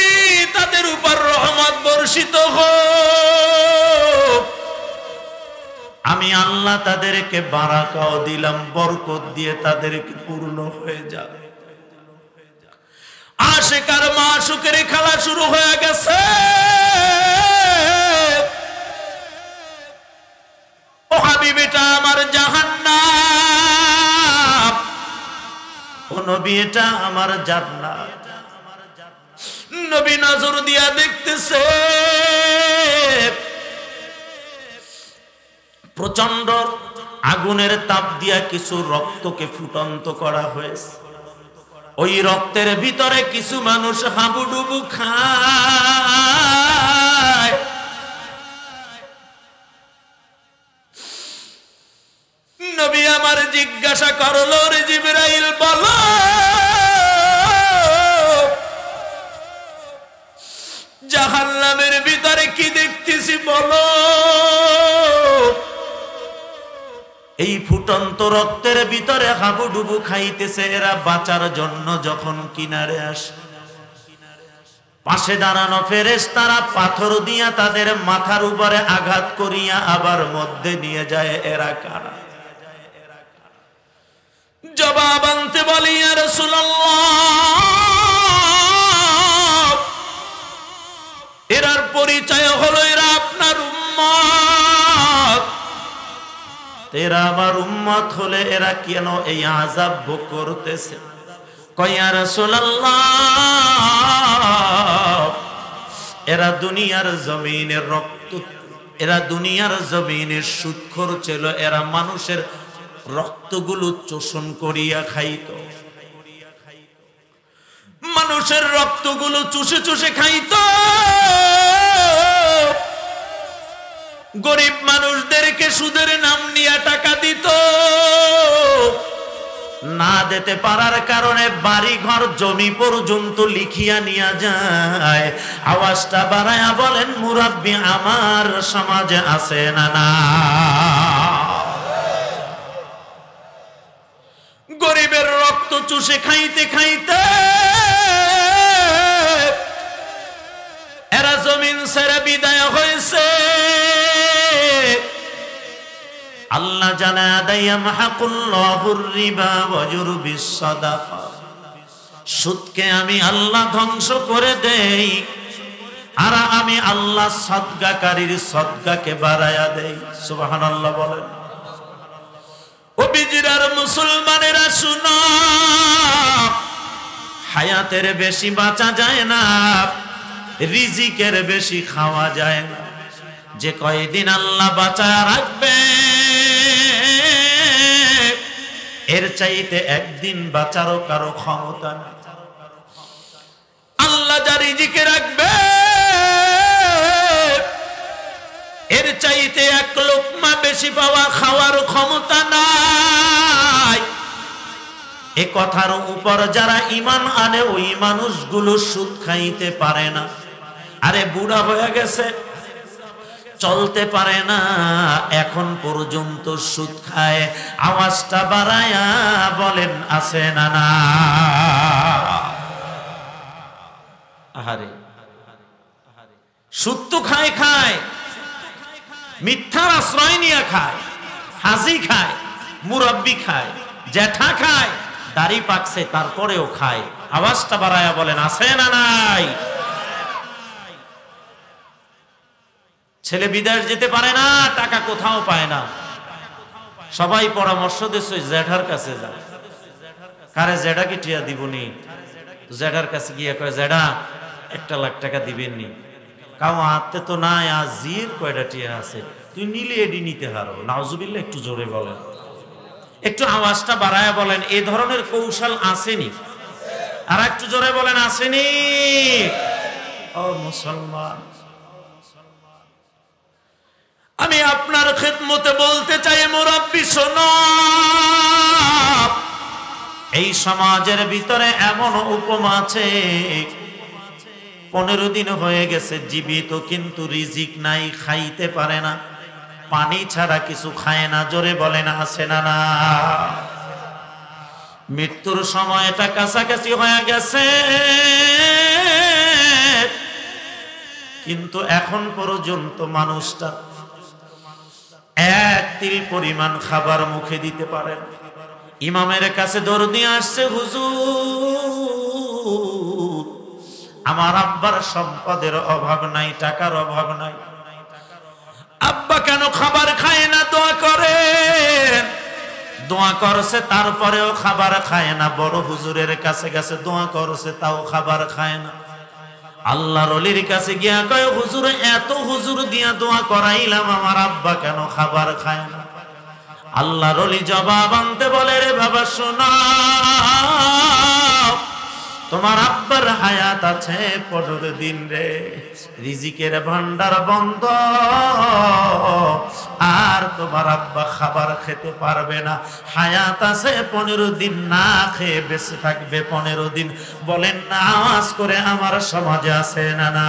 তাদের উপর রহমত বর্ষিত হোক। আমি আল্লাহ তাদেরকে বারাকাও দিলাম, বরকত দিয়ে তাদেরকে পূর্ণ হয়ে যাবে। আশিকার মাশুকের খেলা শুরু হয়ে গেছে। ও হাবিব, এটা আমার জাহান্নাম। ও নবী, এটা আমার জান্নাত। নবী নজর দিয়া দেখতেছে, প্রচন্ড আগুনের তাপ দিয়া কিছু রক্তকে ফুটন্ত করা হয়েছে। ওই রক্তের ভিতরে কিছু মানুষ হাবুডুবু খায়। নবী আমার জিজ্ঞাসা করলো, রে জিবরাইল, বলো জাহান্নামের ভিতরে কি দেখতেছি বলো। এই ফুটন্ত রক্তের ভিতরে হাবুডুবু খাইতেছে। এরা বাঁচার জন্য যখন কিনারে আসে, পাশে দাঁড়ানো ফেরেশতারা পাথর দিয়া তাদের মাথার উপরে আঘাত করিয়া আবার মধ্যে নিয়ে যায়। এরা কারা? জবাব আনতে বলি, ইয়া রাসূলুল্লাহ, এরার পরিচয় হলো এরা আপনার উম্মত। এরা আমার উম্মত হলে এরা কেন এই আযাব ভোগ করতেছে? কয়, ইয়া রাসূলুল্লাহ, এরা দুনিয়ার জমিনের রক্ত, এরা দুনিয়ার জমিনের সুদখোর ছিল। এরা মানুষের রক্তগুলো চোষণ করিয়া খাইত, মানুষের রক্তগুলো চুষে চুষে খাইত। গরিব মানুষদেরকে সুদের নাম নিয়ে টাকা দিত। না দিতে পারার কারণে বাড়ি ঘর জমি পর্যন্ত লিখিয়া নিয়ে যায়। আওয়াজটা বাড়ায়া বলেন, মুরাব্বি আমার সমাজে আছে না? না। গরিবের রক্ত চুষে খাইতে খাইতে এরা জমিন ছেড়ে বিদায় হয়েছে। আল্লাহ জানা দাইয়া মাহাকুল্লাহুর রিবা ওয়া যুরবিস সাদাকা, সুদকে আমি আল্লাহ ধ্বংস করে দেই, আর আমি আল্লাহ সদকাকারীর সদকাকে বাড়ায়া দেই। সুবহানাল্লাহ বলেন। ও বিজরার মুসলমানেরা শুনো, হায়াতের বেশি বাঁচা যায় না, রিজিকের বেশি খাওয়া যায় না। যে কয়দিন আল্লাহ বাঁচায় রাখবে, এর চাইতে একদিন বাঁচারও কারো ক্ষমতা না। আল্লাহ যা রিজিকে রাখবে, এর চাইতে এক লোকমা বেশি পাওয়া খাওয়ার ক্ষমতা নাই। এ কথার উপর যারা ঈমান আনে, ওই মানুষগুলো সুদ খাইতে পারে না। আরে বুড়া হয়ে গেছে, চলতে পারে না, এখন পর্যন্ত সুদ খায়। আওয়াজটা বাড়ায়া বলেন, আছে না? না। আহারে, সুদ তো খায় খায়, মিথ্যার আশ্রয় নিয়ে খায়, হাজি খায়, মুরব্বি খায়, জ্যাঠা খায়, দাড়ি পাকছে তারপরেও খায়। আওয়াজটা বাড়ায়া বলেন, আছে না? নাই। ছেলে বিদেশ যেতে পারে না, টাকা কোথাও পায় না, সবাই পরামর্শ দিচ্ছে জ্যাঠার কাছে যায়। কারে জ্যাঠা কি টিয়া দিবনি? জ্যাঠার কাছে গিয়ে কয়, জ্যাঠা 1 লাখ টাকা দিবেননি? কাউ আতে তো নাই, আজির কয়টা টিয়া আছে, তুই নিলে এডি নিতে হারো। নাউজুবিল্লাহ, একটু জোরে বলেন, একটু আওয়াজটা বাড়ায়া বলেন। এই ধরনের কৌশল আসেনি? আর একটু জোরে বলেন, আসেনি? ও মুসলমান, আমি আপনার খেদমতে বলতে চাই, মুরাব্বি শোনো, এই সমাজের ভিতরে এমন উপমা আছে, 15 দিন হয়ে গেছে জীবিত, কিন্তু রিজিক নাই, খাইতে পারে না, পানি ছাড়া কিছু খায় না। জোরে বলেন, আছে না? না। মৃত্যুর সময়টা কাছাকাছি হয়ে গেছে, কিন্তু এখন পর্যন্ত মানুষটা 1 তিল পরিমাণ খাবার মুখে দিতে পারেন। ইমামের কাছে দৌড় দিয়ে আসছে, হুজুর, আমার আব্বার সম্পদের অভাব নাই, টাকার অভাব নাই, আব্বা কেন খাবার খায় না? দোয়া করেন। দোয়া করছে, তারপরেও খাবার খায় না। বড় হুজুরের কাছে গেছে, দোয়া করছে, তাও খাবার খায় না। আল্লাহর ওলির কাছে গিয়া কয়, হুজুর, এত হুজুর দিয়া দোয়া করাইলাম, আমার আব্বা কেন খাবার খায় না? আল্লাহর ওলি জবাব আনতে বলে, রে বাবা শোনো, তোমার আব্বার হায়াত আছে 15 দিন রে, রিজিকের ভান্ডার বন্ধ, আর তোমার আব্বা খাবার খেতে পারবে না। হায়াত আছে 15 দিন, না খেয়ে বেঁচে থাকবে 15 দিন। বলেন না আওয়াজ করে, আমার সমাজে আছে না? না।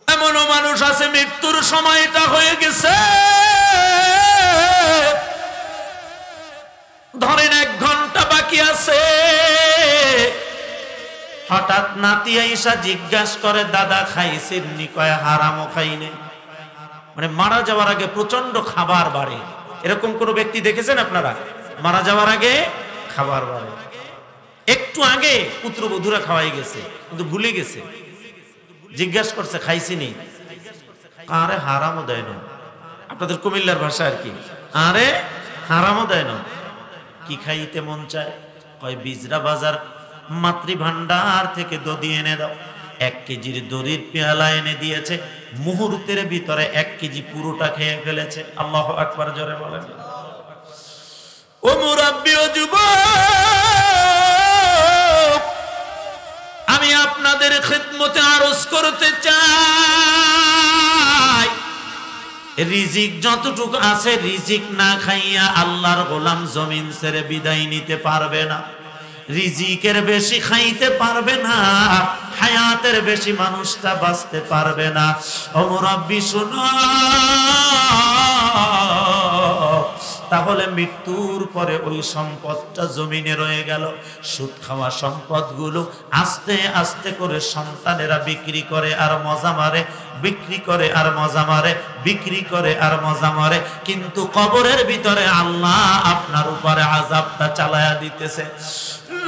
এমনও মানুষ আছে, মৃত্যুর সময়টা হয়ে গেছে, ধরেন 1 ঘন্টা বাকি আছে, হঠাৎ নাতি আইসা জিজ্ঞাসা করে, দাদা খাইছেননি? কয় হারামও খাইনি। মানে মারা যাওয়ার আগে প্রচন্ড খাবার বাড়ে। এরকম কোন ব্যক্তি দেখেছেন আপনারা? মারা যাওয়ার আগে খাবার বাড়ে। একটু আগে পুত্রবধূরা খাওয়াই গেছে, কিন্তু ভুলে গেছে। জিজ্ঞাসা করছে খাইছিনি? আরে হারামও দেয় না। আপনাদের কুমিল্লার ভাষা আর কি, আরে হারামও দেয় না। কি খাইতে মন চায়? কয় বিজরা বাজার মাতৃভান্ডার থেকে দধি এনে দাও। 1 কেজির দধির পেয়ালা এনে দিয়েছে, মুহূর্তের ভিতরে 1 কেজি পুরোটা খেয়ে ফেলেছে। আল্লাহু আকবার জোরে বলেন। ও মুরাব্বি ও যুবক, আমি আপনাদের খিদমতে আরজ করতে চাই, রিজিক যতটুকু আছে রিজিক না খাইয়া আল্লাহর গোলাম জমিন ছেড়ে বিদায় নিতে পারবে না। রিজিকের বেশি খাইতে পারবে না, হায়াতের বেশি মানুষটা বাঁচতে পারবে না। ও মুরাব্বি শুনো, তাহলে মৃত্যুর পরে ওই সম্পদটা জমিনে রয়ে গেল। সুদ খাওয়া সম্পদগুলো আস্তে আস্তে করে সন্তানেরা বিক্রি করে আর মজা মারে, বিক্রি করে আর মজা মারে, বিক্রি করে আর মজা মারে। কিন্তু কবরের ভিতরে আল্লাহ আপনার উপরে আযাবটা চালায়া দিতেছে।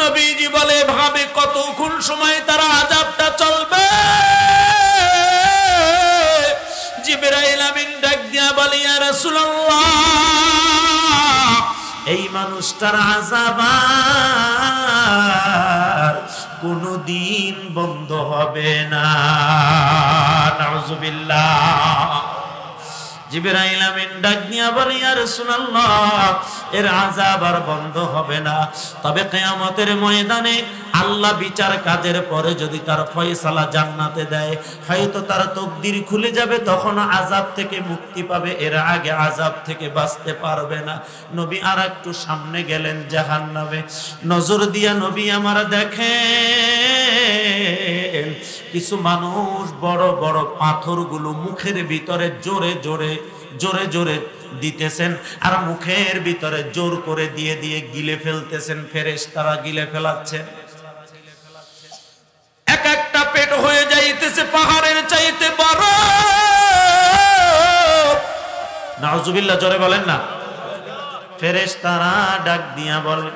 নবীজি বলে, ভাবে কতক্ষণ সময় তারা আযাবটা চলবে। জিবরাইল আমিন ডাক দিয়া বলে, ইয়া রাসূলুল্লাহ, এই মানুষটার আযাব আর কোনদিন বন্ধ হবে না। নাউযুবিল্লাহ। জিবরাইল আমিন ডাক দিয়া বলে, ইয়া রাসূলুল্লাহ, এর আযাব আর বন্ধ হবে না। তবে কিয়ামতের ময়দানে আল্লাহ বিচার কাজের পরে যদি তার ফয়সালা জান্নাতে দেয়, হয়তো তার তকদির খুলে যাবে, তখন আযাব থেকে মুক্তি পাবে। এর আগে আযাব থেকে বাঁচতে পারবে না। নবী আর একটু সামনে গেলেন জাহান্নামে। নজর দিয়া নবী আমার দেখেন কিছু মানুষ বড় বড় পাথরগুলো মুখের ভিতরে জোরে জোরে জোরে জোরে দিতেছেন, আর মুখের ভিতরে জোর করে দিয়ে দিয়ে গিলে ফেলতেছেন। ফেরেশতারা গিলে ফেলাচ্ছেন। এক একটা পেট হয়ে যাইতেছে পাহাড়ের চাইতে বড়। নাউজুবিল্লাহ, জোরে বলেন না। ফেরেশতারা ডাক দিয়া বলেন,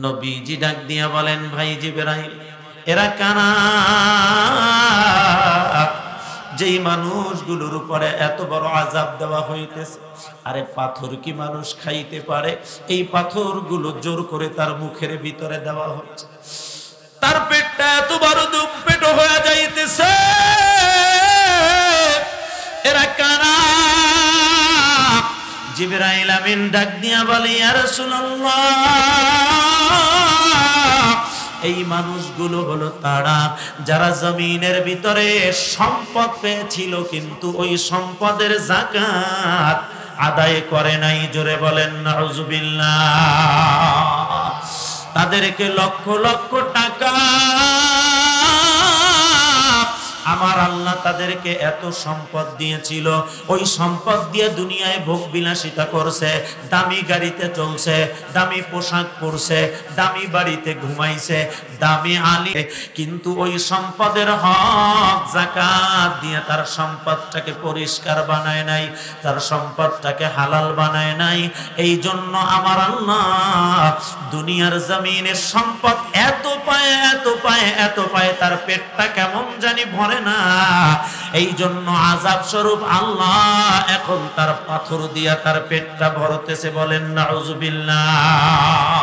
নবীজি ডাক দিয়া বলেন, ভাই জিবরাইল, এরা কারা যেই মানুষগুলোর উপরে এত বড় আযাব দেওয়া হইতেছে? আরে পাথর কি মানুষ খাইতে পারে? এই পাথরগুলো জোর করে তার মুখের ভিতরে দেওয়া হচ্ছে, তার পেটটা এত বড় দুম পেট হয়ে যাইতেছে। এরা কারা? জিবরাইল আমিন ডাক দিয়া বলে, ইয়া রাসূলুল্লাহ, এই মানুষগুলো হলো তারা যারা জমিনের ভিতরে সম্পদ পেয়েছিল, কিন্তু ওই সম্পদের যাকাত আদায় করে নাই। জোরে বলেন নাউযুবিল্লাহ। তাদেরকে লক্ষ লক্ষ টাকা আমার আল্লাহ তাদেরকে এত সম্পদ দিয়েছিল, ওই সম্পদ দিয়ে দুনিয়ায় ভোগ বিলাসিতা করছে, দামি গাড়িতে চলছে, দামি পোশাক পরছে, দামি বাড়িতে ঘুমাইছে, দামি আলি, কিন্তু ওই সম্পদের হক যাকাত দিয়ে তার সম্পদটাকে পরিষ্কার বানায় নাই, তার সম্পদটাকে হালাল বানায় নাই। এই জন্য আমার আল্লাহ দুনিয়ার জমিনের সম্পদ এত পায়, এত পায়, এত পায়, তার পেটটা কেমন জানি ভরে না। এই জন্য আযাব স্বরূপ আল্লাহ এখন তার পাথর দিয়া তার পেটটা ভরতেছে। বলেন নাউযুবিল্লাহ।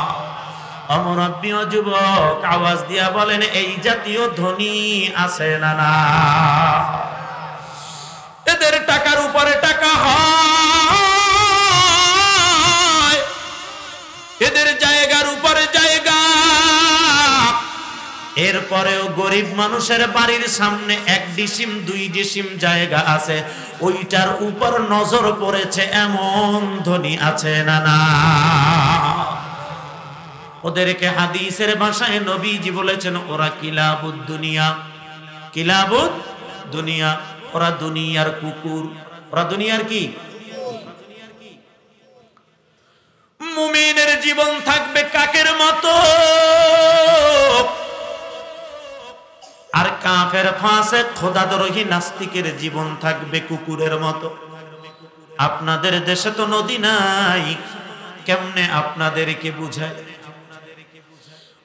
অমরাব্বি ও যুবক, আওয়াজ দিয়া বলেন, এই জাতীয় ধনী আছে না? না, এদের টাকার উপরে টাকা হয়, এদের জায়গার উপরে জায়গা। এরপরেও গরিব মানুষের বাড়ির সামনে 1 ডিসিম 2 ডিসিম জায়গা আছে, ওইটার উপর নজর পড়েছে এমন ধনী আছে না? না, ওদেরকে হাদিসের ভাষায় নবীজি বলেছেন, ওরা কিলাবুদ দুনিয়া। কিলাবুদ দুনিয়া, ওরা দুনিয়ার কুকুর। ওরা দুনিয়ার কি? মুমিনের জীবন থাকবে কাকের মতো। কাফের ফাসিক খোদাদ্রোহী নাস্তিকের জীবন থাকবে কুকুরের মতো। আপনাদের দেশে তো নদী নাই, কেমনে আপনাদেরকে বুঝায়?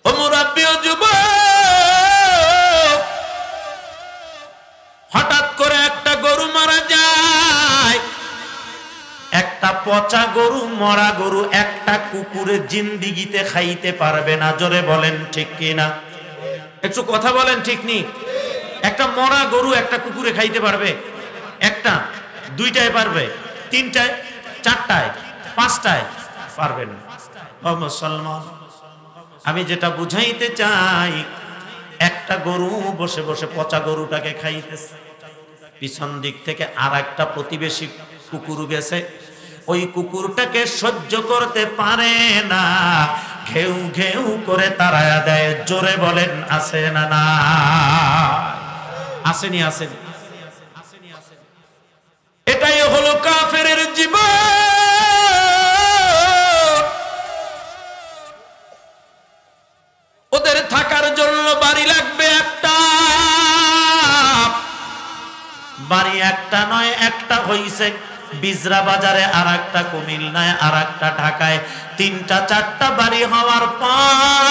ও মুরাব্বি ও যুবক, হঠাৎ করে একটা গরু মারা যায়, একটা পচা গরু, মরা গরু একটা কুকুরের জিন্দিগিতে খাইতে পারবে না। জোরে বলেন ঠিক কিনা? একটু কথা বলেন ঠিক নি? একটা মরা গরু একটা কুকুরে খাইতে পারবে? একটা, দুইটায় পারবে, তিনটায়, চারটায়, পাঁচটায় পারবে না। ও মুসলমান, আমি যেটা বুঝাইতে চাই, একটা গরু বসে বসে পচা গরুটাকে খাইতেছে, পিছন দিক থেকে আর একটা প্রতিবেশী কুকুর গেছে, ওই কুকুরটাকে সহ্য করতে পারে না, ঘেউ ঘেউ করে তাড়ায়া দেয়। জোরে বলেন আছে না? না আসেনি? আসেনি? এটাই হলো কাফেরের জীবন। ওদের থাকার জন্য বাড়ি লাগবে একটা, বাড়ি একটা নয়, একটা হইছে বিজরা বাজারে, আর একটা কুমিল্লায়, আর একটা ঢাকায়। তিনটা চারটা বাড়ি হওয়ার পর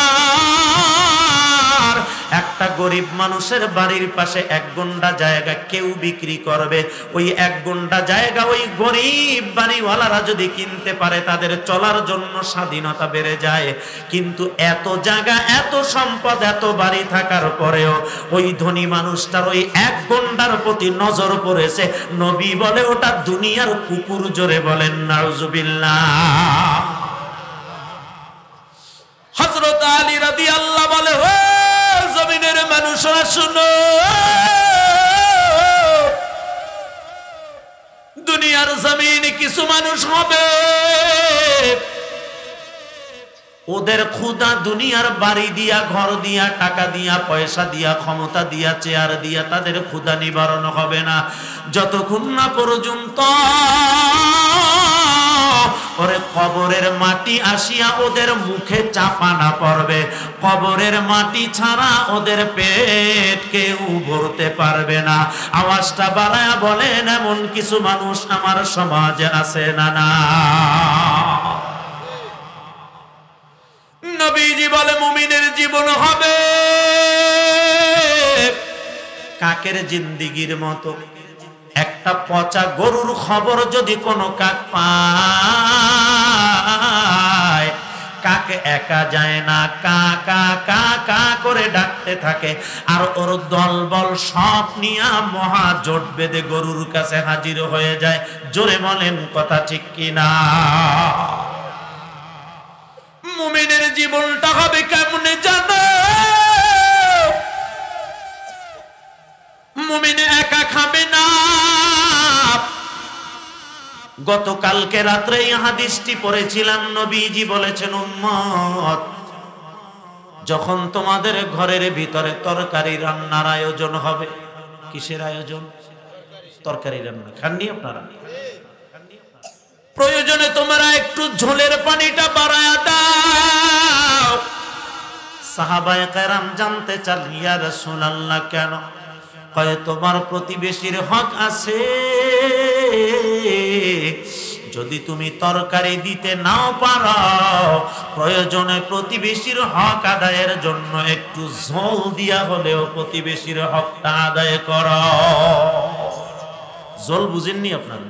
একটা গরিব মানুষের বাড়ির পাশে এক গুন্ডা জায়গা কেউ বিক্রি করবে। ওই এক গুন্ডা জায়গা ওই গরিব বাড়িওয়ালারা যদি কিনতে পারে, তাদের চলার জন্য স্বাধীনতা বেড়ে যায়। কিন্তু এত জায়গা, এত সম্পদ, এত বাড়ি থাকার পরেও ওই ধনী মানুষটার ওই এক গুন্ডার প্রতি নজর পড়েছে। নবী বলে ওটা দুনিয়ার কুকুর। জোরে বলেন নাউজুবিল্লাহ। হযরত আলী রাদিয়াল্লাহু বলে, ও জমিনের মানুষরা শুনো, দুনিয়ার জমিনে কিছু মানুষ হবে, ওদের ক্ষুধা দুনিয়ার বাড়ি দিয়া, ঘর দিয়া, টাকা দিয়া, পয়সা দিয়া, ক্ষমতা দিয়া, চেয়ার দিয়া তাদের ক্ষুধা নিবারণ হবে না, যতক্ষণ না পর্যন্ত ওরে কবরের মাটি আসিয়া ওদের মুখে চাপা না পড়বে। কবরের মাটি ছাড়া ওদের পেট কেউ ভরতে পারবে না। আওয়াজটা বাড়ায়া বলেন, এমন কিছু মানুষ আমার সমাজে আছে না? না। নবীজি বলে মুমিনের জীবন হবে কাকের জিন্দিগির মতো। একটা পচা গরুর খবর যদি কোনো কাক পায়, কাক একা যায় না, কা কা কা কা করে ডাকতে থাকে, আর ওর দলবল সব নিয়ে মহা জোট বেঁধে গরুর কাছে হাজির হয়ে যায়। জোরে বলেন কথা ঠিক কিনা? মুমিনের জীবনটা হবে কেমনে জানো? মুমিন একা খাবে না। গতকালকে রাত্রে এই হাদিসটি পড়েছিলাম। নবীজি বলেছেন, উম্মত, যখন তোমাদের ঘরের ভিতরে তরকারি রান্নার আয়োজন হবে। কিসের আয়োজন? তরকারি রান্না। খাননি আপনারা? প্রয়োজনে তোমরা একটু ঝোলের পানিটা বাড়ায়া দাও। সাহাবায়ে কেরাম জানতে চান, ইয়া রাসূলুল্লাহ কেন? কয়, তোমার প্রতিবেশীর হক আছে, যদি তুমি তরকারি দিতে নাও পারো, প্রয়োজনে প্রতিবেশীর হক আদায়ের জন্য একটু ঝোল দিয়া হলেও প্রতিবেশীর হকটা আদায় করো। ঝোল বুঝেননি আপনারা?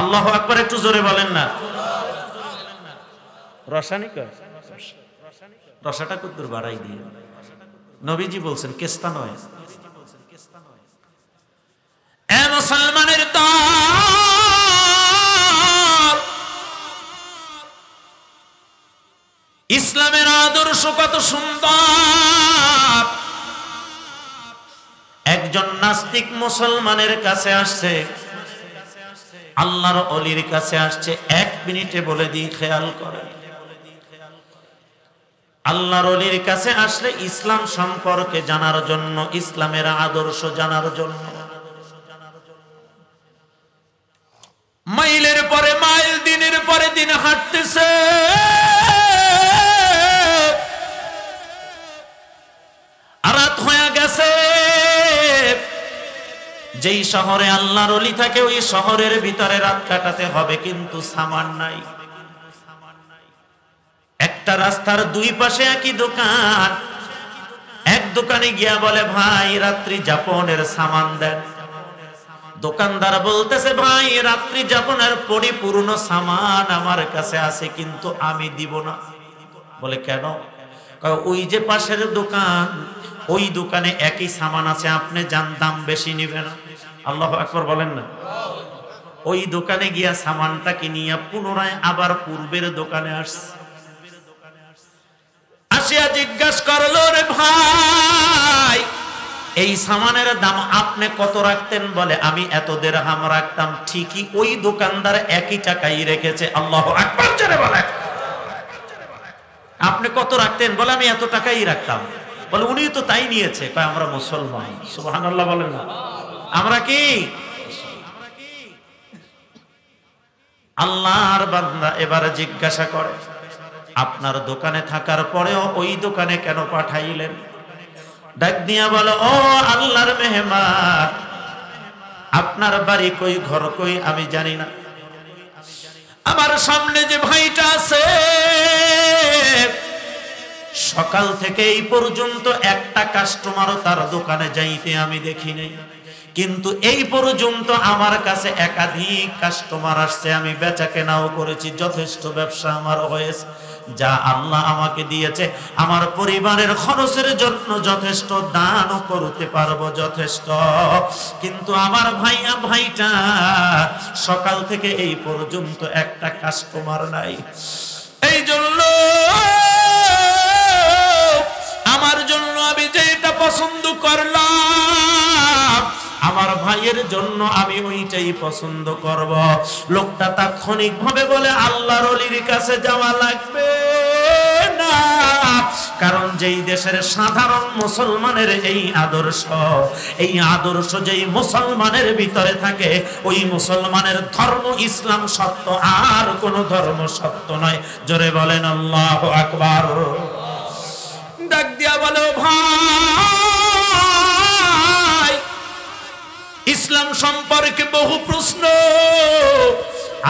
আল্লাহু আকবার, একটু জোরে বলেন না। রসানি কয়, রসাটা কদ্দুর বাড়াই দিয়ে। নবীজি বলছেন কেস্তা নয়। এ মুসলমানের দল, ইসলামের আদর্শ কত সুন্দর। একজন নাস্তিক মুসলমানের কাছে আসছে, আল্লাহর ওলির কাছে আসছে। 1 মিনিটে বলে দিই, খেয়াল করেন। আল্লাহর ওলির কাছে আসলে ইসলাম সম্পর্কে জানার জন্য, ইসলামের আদর্শ জানার জন্য। মাইলের পরে মাইল, দিনের পরে দিন হাঁটতেছে। রাত হয়ে গেছে, যেই শহরে আল্লাহর ওলি থাকে ওই শহরের ভিতরে রাত কাটাতে হবে, কিন্তু সামান নাই। একটা রাস্তার দুই পাশে একই দোকান, এক দোকানে গিয়া বলে ভাই রাত্রি যাপনের সামান দেন। দোকানদার বলতেছে ভাই রাত্রি যাপনের পরিপূর্ণ সামান আমার কাছে আছে, কিন্তু আমি দিব না। বলে কেন? ওই যে পাশের দোকান, ওই দোকানে একই সামান আছে, আপনি যান, দাম বেশি নিবে না। আল্লাহু আকবার বলেন না। ওই দোকানে গিয়া সামানটা কিনিয়া পুনরায় আবার পূর্বের দোকানে আসছে। আসিয়া জিজ্ঞাসা করলো, রে ভাই এই সামানের দাম আপনি কত রাখতেন? বলে আমি এত দিরহাম রাখতাম। ঠিকই ওই দোকানদার একই টাকাই রেখেছে। আল্লাহু আকবার জোরে বলেন। আপনি কত রাখতেন? বলে আমি এত টাকাই রাখতাম। বলে উনি তো তাই নিয়েছে। কয় আমরা মুসলমান। সুবহানাল্লাহ বলেন না। আমরা কি আল্লাহর বান্দা? এবার জিজ্ঞাসা করে আপনার দোকানে থাকার পরেও ওই দোকানে কেন পাঠাইলেন? ডাক দিয়া বলো, ও আল্লাহর মেহমান, আপনার বাড়ি কই, ঘর কই আমি জানি না। আমার সামনে যে ভাইটা আছে সকাল থেকে এই পর্যন্ত একটা কাস্টমারও তার দোকানে যাইতে আমি দেখি নাই, কিন্তু এই পর্যন্ত আমার কাছে একাধিক কাস্টমার আসছে, আমি বেচা কেনাও করেছি, যথেষ্ট ব্যবসা আমার হয়েছে। যা আল্লাহ আমাকে দিয়েছে আমার পরিবারের খরচের জন্য যথেষ্ট, দানও করতে পারবো যথেষ্ট। কিন্তু আমার ভাইটা সকাল থেকে এই পর্যন্ত একটা কাস্টমার নাই। এই জন্য আমার জন্য আমি যেটা পছন্দ করলাম, আমার ভাইয়ের জন্য আমি ওইটাই পছন্দ করব। লোকটা তাৎক্ষণিক ভাবে বলে আল্লাহর ওলির কাছে যাওয়া লাগবে না, কারণ যেই দেশের সাধারণ মুসলমানের এই আদর্শ যেই মুসলমানের ভিতরে থাকে, ওই মুসলমানের ধর্ম ইসলাম সত্য, আর কোন ধর্ম সত্য নয়। জোরে বলেন আল্লাহু আকবার। ডাক দিয়া বলো, ভাই ইসলাম সম্পর্কে বহু প্রশ্ন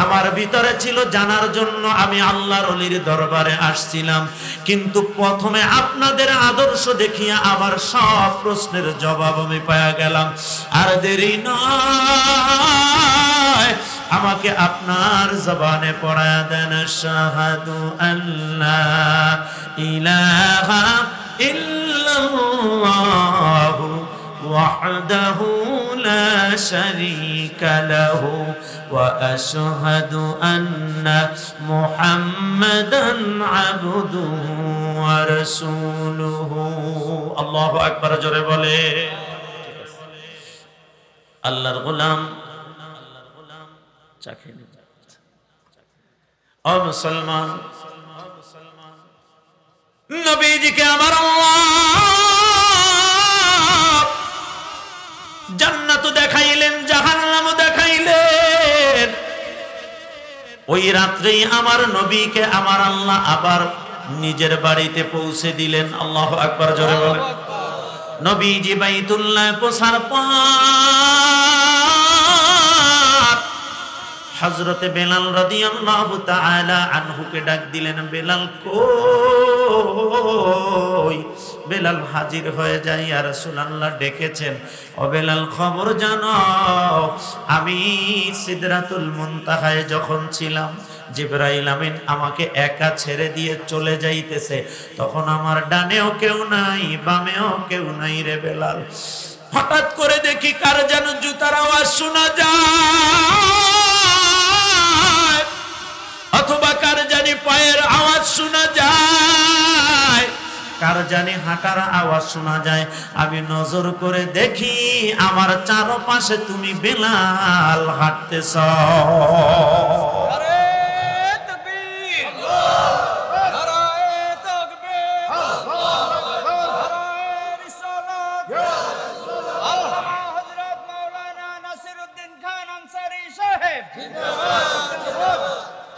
আমার ভিতরে ছিল, জানার জন্য আমি আল্লাহর ওলির দরবারে আসছিলাম, কিন্তু প্রথমে আপনাদের আদর্শ দেখিয়া আমার সব প্রশ্নের জবাব আমি পাওয়া গেলাম। আর দেরি নয়, আমাকে আপনার জবানে পড়ায়া দেন, শাহাদু আল্লাহ ইলাহা ইল্লাল্লাহু ওয়াহদাহু লা শারীকা লাহু ওয়া আশহাদু আন্না মুহাম্মাদান আবদুহু ওয়া রাসূলুহু। আল্লাহু আকবার জোরে বলে। আল্লাহর গোলাম চাখে ও মুসলমান, নবীজিকে আমার আল্লাহ জান্নাত দেখাইলেন, জাহান্নাম দেখাইলেন। ওই রাত্রেই আমার নবীকে আমার আল্লাহ আবার নিজের বাড়িতে পৌঁছে দিলেন। আল্লাহু আকবার জোরে বলেন। নবীজি বাইতুল্লাহ পৌঁছার পর হযরতে বেলাল রাদিয়াল্লাহু তাআলা আনহুকে ডাক দিলেন, বেলাল কই? বেলাল হাজির হয়ে যায়, ইয়া রাসূলুল্লাহ ডেকেছেন। ও বেলাল খবর জানো, আমি সিদরাতুল মুনতাহায় যখন ছিলাম, জিবরাইল আমিন আমাকে একা ছেড়ে দিয়ে চলে যাইতেছে, তখন আমার ডানেও কেউ নাই, বামেও কেউ নাই রে বেলাল। হঠাৎ করে দেখি কার যেন জুতার আওয়াজ শোনা যায়, অথবা কার জানি পায়ের আওয়াজ শোনা যায়, কার জানি হাঁটার আওয়াজ শোনা যায়। আমি নজর করে দেখি আমার চারপাশে তুমি বেলাল হাঁটতেছ।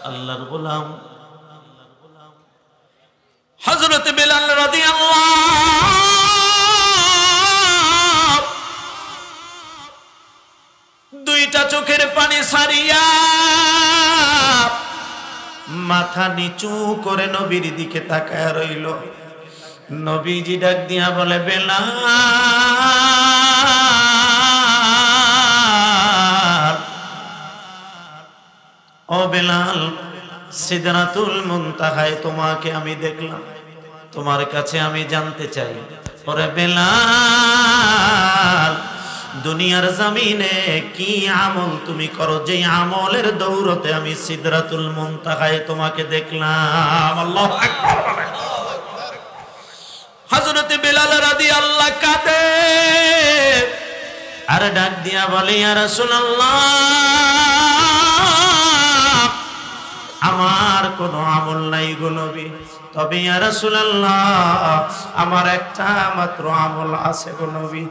আল্লাহর গোলাম হযরত বেলাল রাদিয়াল্লাহু, 1 মাথা নিচু করে নবীর দিকে তাকায় রইল। নবীজি ডাক দিয়া বলে, বেলাল, ও বেলাল, সিদরাতুল মুনতাহায় তোমাকে আমি দেখলাম, তোমার কাছে আমি জানতে চাই, ওরে বেলাল, দুনিয়ার জমিনে কি আমল তুমি করো যে আমলের দৌলতে আমি সিদরাতুল মুনতাহায় তোমাকে দেখলাম? আল্লাহু আকবার। হযরত বেলাল রাদিয়াল্লাহু কাঁদে আর ডাক দিয়া বলে, ইয়া রাসূলুল্লাহ, আমার কোনো আমল নাই গো নবী, তবে ইয়া রাসূলুল্লাহ আমার একটা মাত্র আমল আছে গো নবী।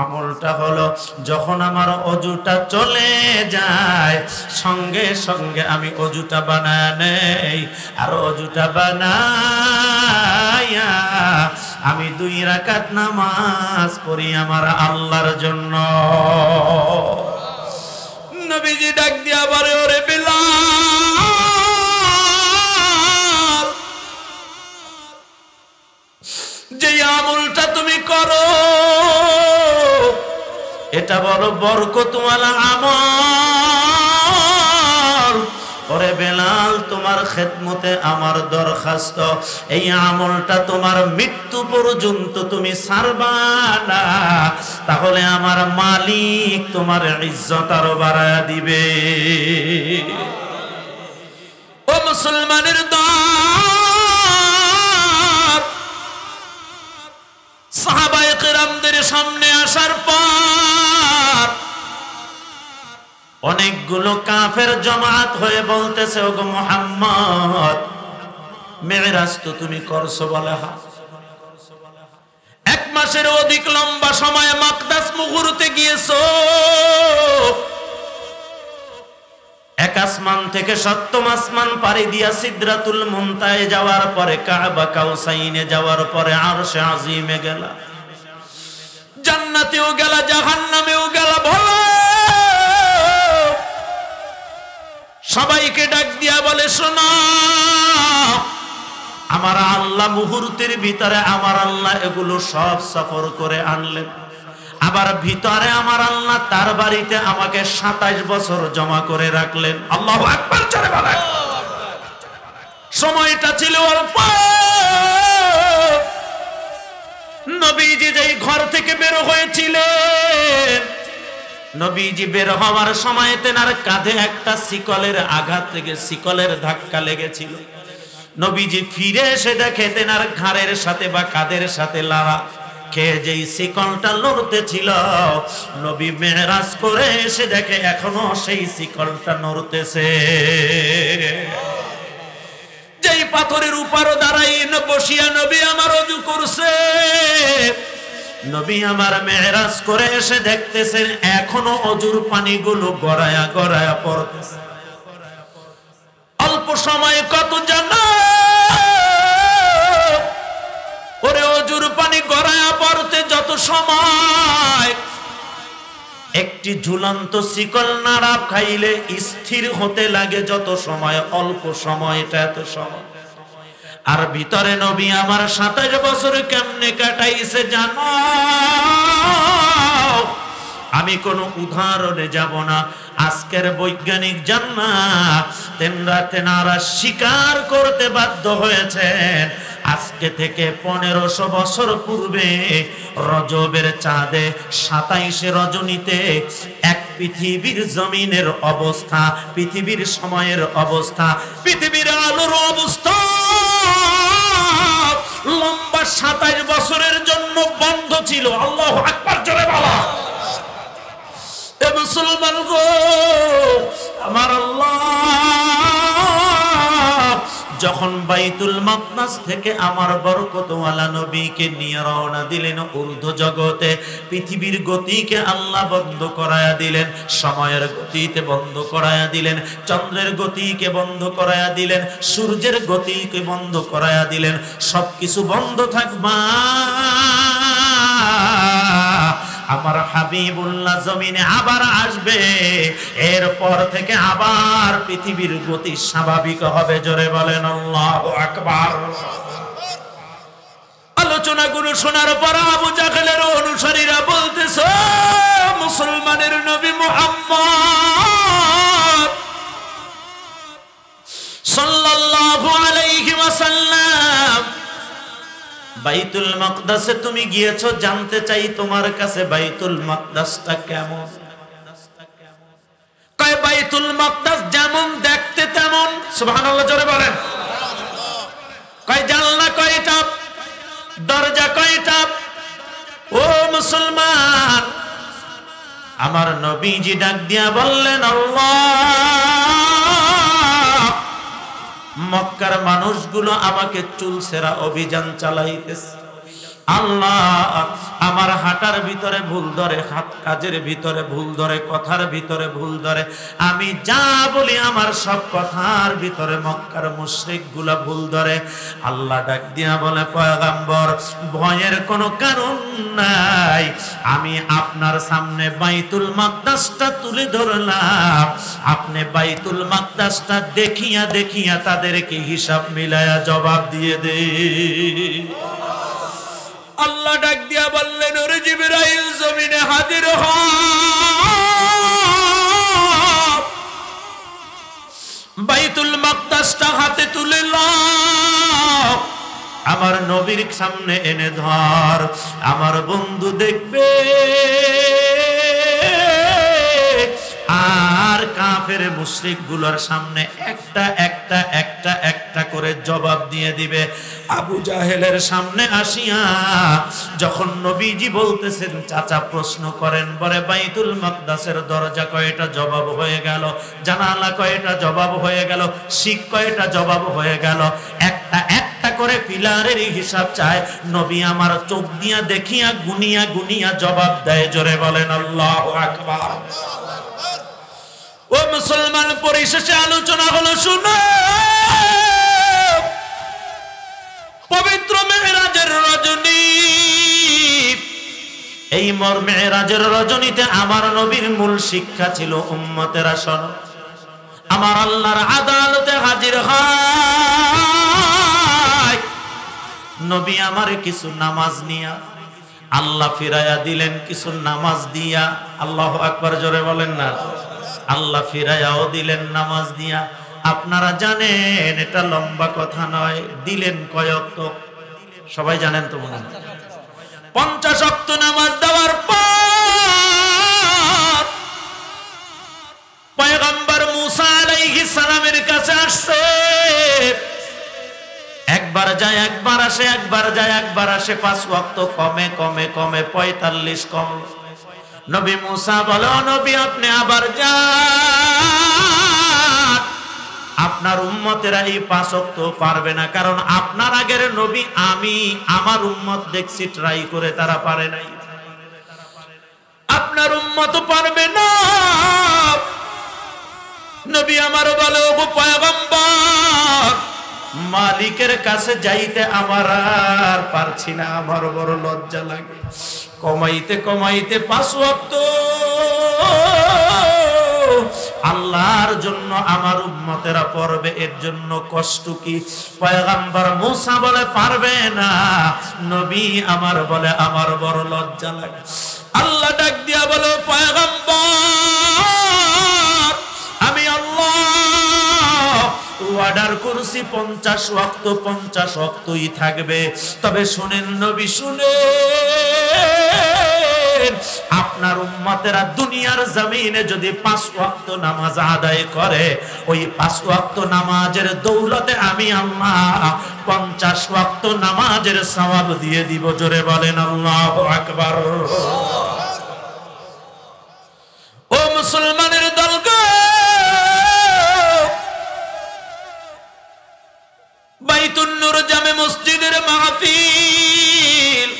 আমলটা হলো, যখন আমার অজুটা চলে যায় সঙ্গে সঙ্গে আমি অজুটা বানায় নেই, আর অজুটা বানায়া আমি 2 রাকাত নামাজ পড়ি আমার আল্লাহর জন্য। নবীজি ডাক দিয়া বলে, ওরে বেলাল, যে আমলটা তুমি করো এটা বড় বরকতওয়ালা আমল। ওরে বেলাল, তোমার খেদমতে আমার দরখাস্ত, এই আমলটা তোমার মৃত্যু পর্যন্ত তুমি ছাড়বা না, তাহলে আমার মালিক তোমার ইজ্জত আরো বাড়ায়া দিবে। ও মুসলমানের দল, সাহাবায়ে কেরামদের সামনে আসার পর অনেকগুলো কাফের জামাত হয়ে বলতেছে, ওগো মুহাম্মদ, মেরাজ তো তুমি করছো? বলে হ্যাঁ। 1 মাসের অধিক লম্বা সময় মাকদাস মুগুরতে গিয়েছো, 1 আসমান থেকে 7ম আসমান পাড়ি দিয়া সিদরাতুল মুনতাহায় যাওয়ার পরে কাবা কাউসাইনে যাওয়ার পরে আরশে আজিমে গেলা, জান্নাতেও গেলা, জাহান্নামেও গেলা। বলো, সবাইকে ডাক দিয়া বলে, শোনো, আমার আল্লাহ মুহূর্তের ভিতরে আমার আল্লাহ এগুলো সব সফর করে আনলেন, আবার ভিতরে আমার আল্লাহ তার বাড়িতে আমাকে 27 বছর জমা করে রাখলেন। আল্লাহু আকবার জোরে বলেন। সময়টা ছিল অল্প। নবীজি যেই ঘর থেকে বের হয়েছিলেন, নবীজি বের হওয়ার সময় তেনার কাঁধে একটা শিকলের আঘাত থেকে শিকলের ধাক্কা লেগেছিল। নবীজি ফিরে এসে দেখে তেনার ঘাড়ের সাথে বা কাঁধের সাথে লাড়া খেয়ে যেই শিকলটা লড়তেছিল, নবী মেরাজ করে এসে দেখে এখনো সেই শিকলটা নড়তেছে। যেই পাথরের উপরও দাঁড়াই বসিয়া নবী আমার ওযু করছে, নবী আমার মেরাজ করে এসে দেখতেছেন এখনো ওযুর পানিগুলো গড়ায়া গড়ায়া পড়তেছে। অল্প সময় কত জানা, ওরে ওযুর পানি গড়ায়া পড়তে যত সময় একটি ঝুলন্ত শিকল নাড়া খাইলে স্থির হতে লাগে যত সময়, অল্প সময়টা এত সময়। আর ভিতরে নবী আমার 27 বছর কেমনে কাটাইছে জানো? আমি কোনো উদাহরণে যাব না, আজকের বৈজ্ঞানিক জান্না তেনারা স্বীকার করতে বাধ্য হয়েছেন আজকে থেকে 1500 বছর পূর্বে রজবের চাঁদে 27 রজনীতে এক পৃথিবীর জমিনের অবস্থা, পৃথিবীর সময়ের অবস্থা, পৃথিবীর আলোর অবস্থা লম্বা 27 বছরের জন্য বন্ধ ছিল। আল্লাহু আকবার জোরে বলো। এ মুসলমান গো, আমার আল্লাহ যখন বাইতুল মাকদাস থেকে আমার বরকতওয়ালা নবীকে নিয়ে রওনা দিলেন ঊর্ধ্ব জগতে, পৃথিবীর গতিকে আল্লাহ বন্ধ করায়া দিলেন, সময়ের গতিতে বন্ধ করায়া দিলেন, চন্দ্রের গতিকে বন্ধ করায়া দিলেন, সূর্যের গতিকে বন্ধ করায়া দিলেন। সবকিছু বন্ধ থাকবা, আমার হাবিবুল্লাহ জমিনে আবার আসবে, এরপর থেকে আবার পৃথিবীর গতি স্বাভাবিক হবে। জোরে বলেন আল্লাহু আকবার। আলোচনাগুলো শোনার পর আবু জাহেলের অনুসারীরা বলতেছে, মুসলমানের নবী মুহাম্মদ সাল্লাল্লাহু আলাইহি ওয়াসাল্লাম বাইতুল মাকদাসে তুমি গিয়েছো, জানতে চাই তোমার কাছে বাইতুল মাকদাসটা কেমন। কয় বাইতুল মাকদাস যেমন দেখতে তেমন। সুবহানাল্লাহ, জোরে বলেন। কয় জানলা কয়টা, দরজা কয়টা? ও মুসলমান, আমার নবীজি ডাক দিয়া বললেন, আল্লাহ, মক্কার মানুষগুলো আমাকে চুলসেরা অভিযান চালাইতেছে। আল্লাহ, আমার হাঁটার ভিতরে ভুল ধরে, হাত কাজের ভিতরে ভুল ধরে, কথার ভিতরে ভুল ধরে। আমি যা বলি আমার সব কথার ভিতরে মক্কার মুশরিকগুলা ভুল ধরে। আল্লাহ ডাক দিয়া বলে, পয়গম্বর, ভয়ের কোনো কারণ নাই। আমি আপনার সামনে বাইতুল মাকদাসটা তুলে ধরলাম, আপনি বাইতুল মাকদাসটা দেখিয়া দেখিয়া তাদেরকে হিসাব মিলায়া জবাব দিয়ে দে। আল্লাহ ডাক দিয়া বললেন, ওরে জিবরাইল, জমিনে হাজির হ। বাইতুল মাকদাসটা হাতে তুলে নাও, আমার নবীর সামনে এনে ধর। আমার বন্ধু দেখবে আর কাফের মুশরিক গুলোর সামনে একটা একটা একটা একটা করে জবাব দিয়ে দিবে। আবু জাহেলের সামনে আসিয়া যখন নবীজি বলতেছেন, চাচা প্রশ্ন করেন, বলে বাইতুল মাকদাসের দরজা কয়টা, জবাব হয়ে গেল। জানালা কয়টা, জবাব হয়ে গেল। শিক কয়টা, জবাব হয়ে গেল। একটা একটা করে পিলারের হিসাব চায়। নবী আমার চোখ দিয়া দেখিয়া গুনিয়া গুনিয়া জবাব দেয়। জোরে বলেন আল্লাহু আকবার। ও মুসলমান, পরিশেষে আলোচনা হলো, শুনো, পবিত্র মেরাজের রজনী। এই মেরাজের রজনীতে আমার নবীর মূল শিক্ষা ছিল, উম্মতেরা শোনো, আমার আল্লাহর আদালতে হাজির হয়। নবী আমার কিছু নামাজ নিয়া আল্লাহ ফিরাইয়া দিলেন, কিছু নামাজ দিয়া। আল্লাহু আকবার, জোরে বলেন না। আল্লাহ ফিরাইয়াও দিলেন নামাজ দিয়া। আপনারা জানেন, এটা লম্বা কথা নয়, দিলেন কয় ওয়াক্ত সবাই জানেন তো মনে হয়। 50 ওয়াক্ত নামাজ দেওয়ার পর পয়গম্বর মুসা আলাইহিস সালামের কাছে আসছে। একবার যায় একবার আসে, একবার যায় একবার আসে। 5 ওয়াক্ত কমে কমে কমে 45 কম। নবী মুসা বলো, নবী আপনি আবার যান, আপনার উম্মতেরা এই 5 ওয়াক্ত পারবে না, কারণ আপনার আগের নবী আমি, আমার উম্মত দেখছি ট্রাই করে তারা পারে নাই, আপনার উম্মত পারবে না। নবী আমার বলে, ওগো পয়গম্বর, মালিকের কাছে যাইতে আমার আর পারছি না, আমার বড় লজ্জা লাগে। কমাইতে কমাইতে 5 ওয়াক্ত আল্লাহর জন্য আমার উম্মতেরা পড়বে, এর জন্য কষ্ট কি? পয়গম্বর মুসা বলে পারবে না। নবী আমার বলে, আমার বড় লজ্জা লাগে। আল্লাহ ডাক দিয়া বলে, পয়গম্বর, আমি আল্লাহ অর্ডার করছি 50 ওয়াক্ত, 50 ওয়াক্তই থাকবে। তবে শুনেন নবী, শুনেন, আপনার উম্মতেরা দুনিয়ার জমিনে যদি 5 ওয়াক্ত নামাজ আদায় করে, ওই 5 ওয়াক্ত নামাজের দৌলতে আমি আল্লাহ 50 ওয়াক্ত নামাজের সওয়াব দিয়ে দিব। জোরে বলেন আল্লাহু আকবার। ও মুসলমানের দলগণ, বাইতুন নূর জামে মসজিদের মাহফিল,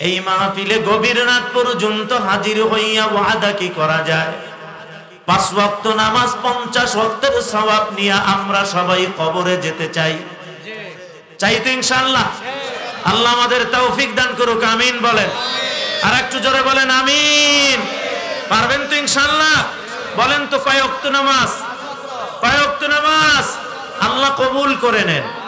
এই মাহফিলে গভীর রাত পর্যন্ত হাজির হইয়া ওয়াদা কি করা যায়? 5 ওয়াক্ত নামাজ 50 ওয়াক্তের সওয়াব নিয়ে আমরা সবাই কবরে যেতে চাই। চাই তো ইনশাআল্লাহ? আল্লাহ আমাদের তৌফিক দান করুক, আমিন বলেন। আর একটু জোরে বলেন আমিন। পারবেন তো ইনশাআল্লাহ? বলেন তো কয় ওয়াক্ত নামাজ? কয় ওয়াক্ত নামাজ? আল্লাহ কবুল করে নেন।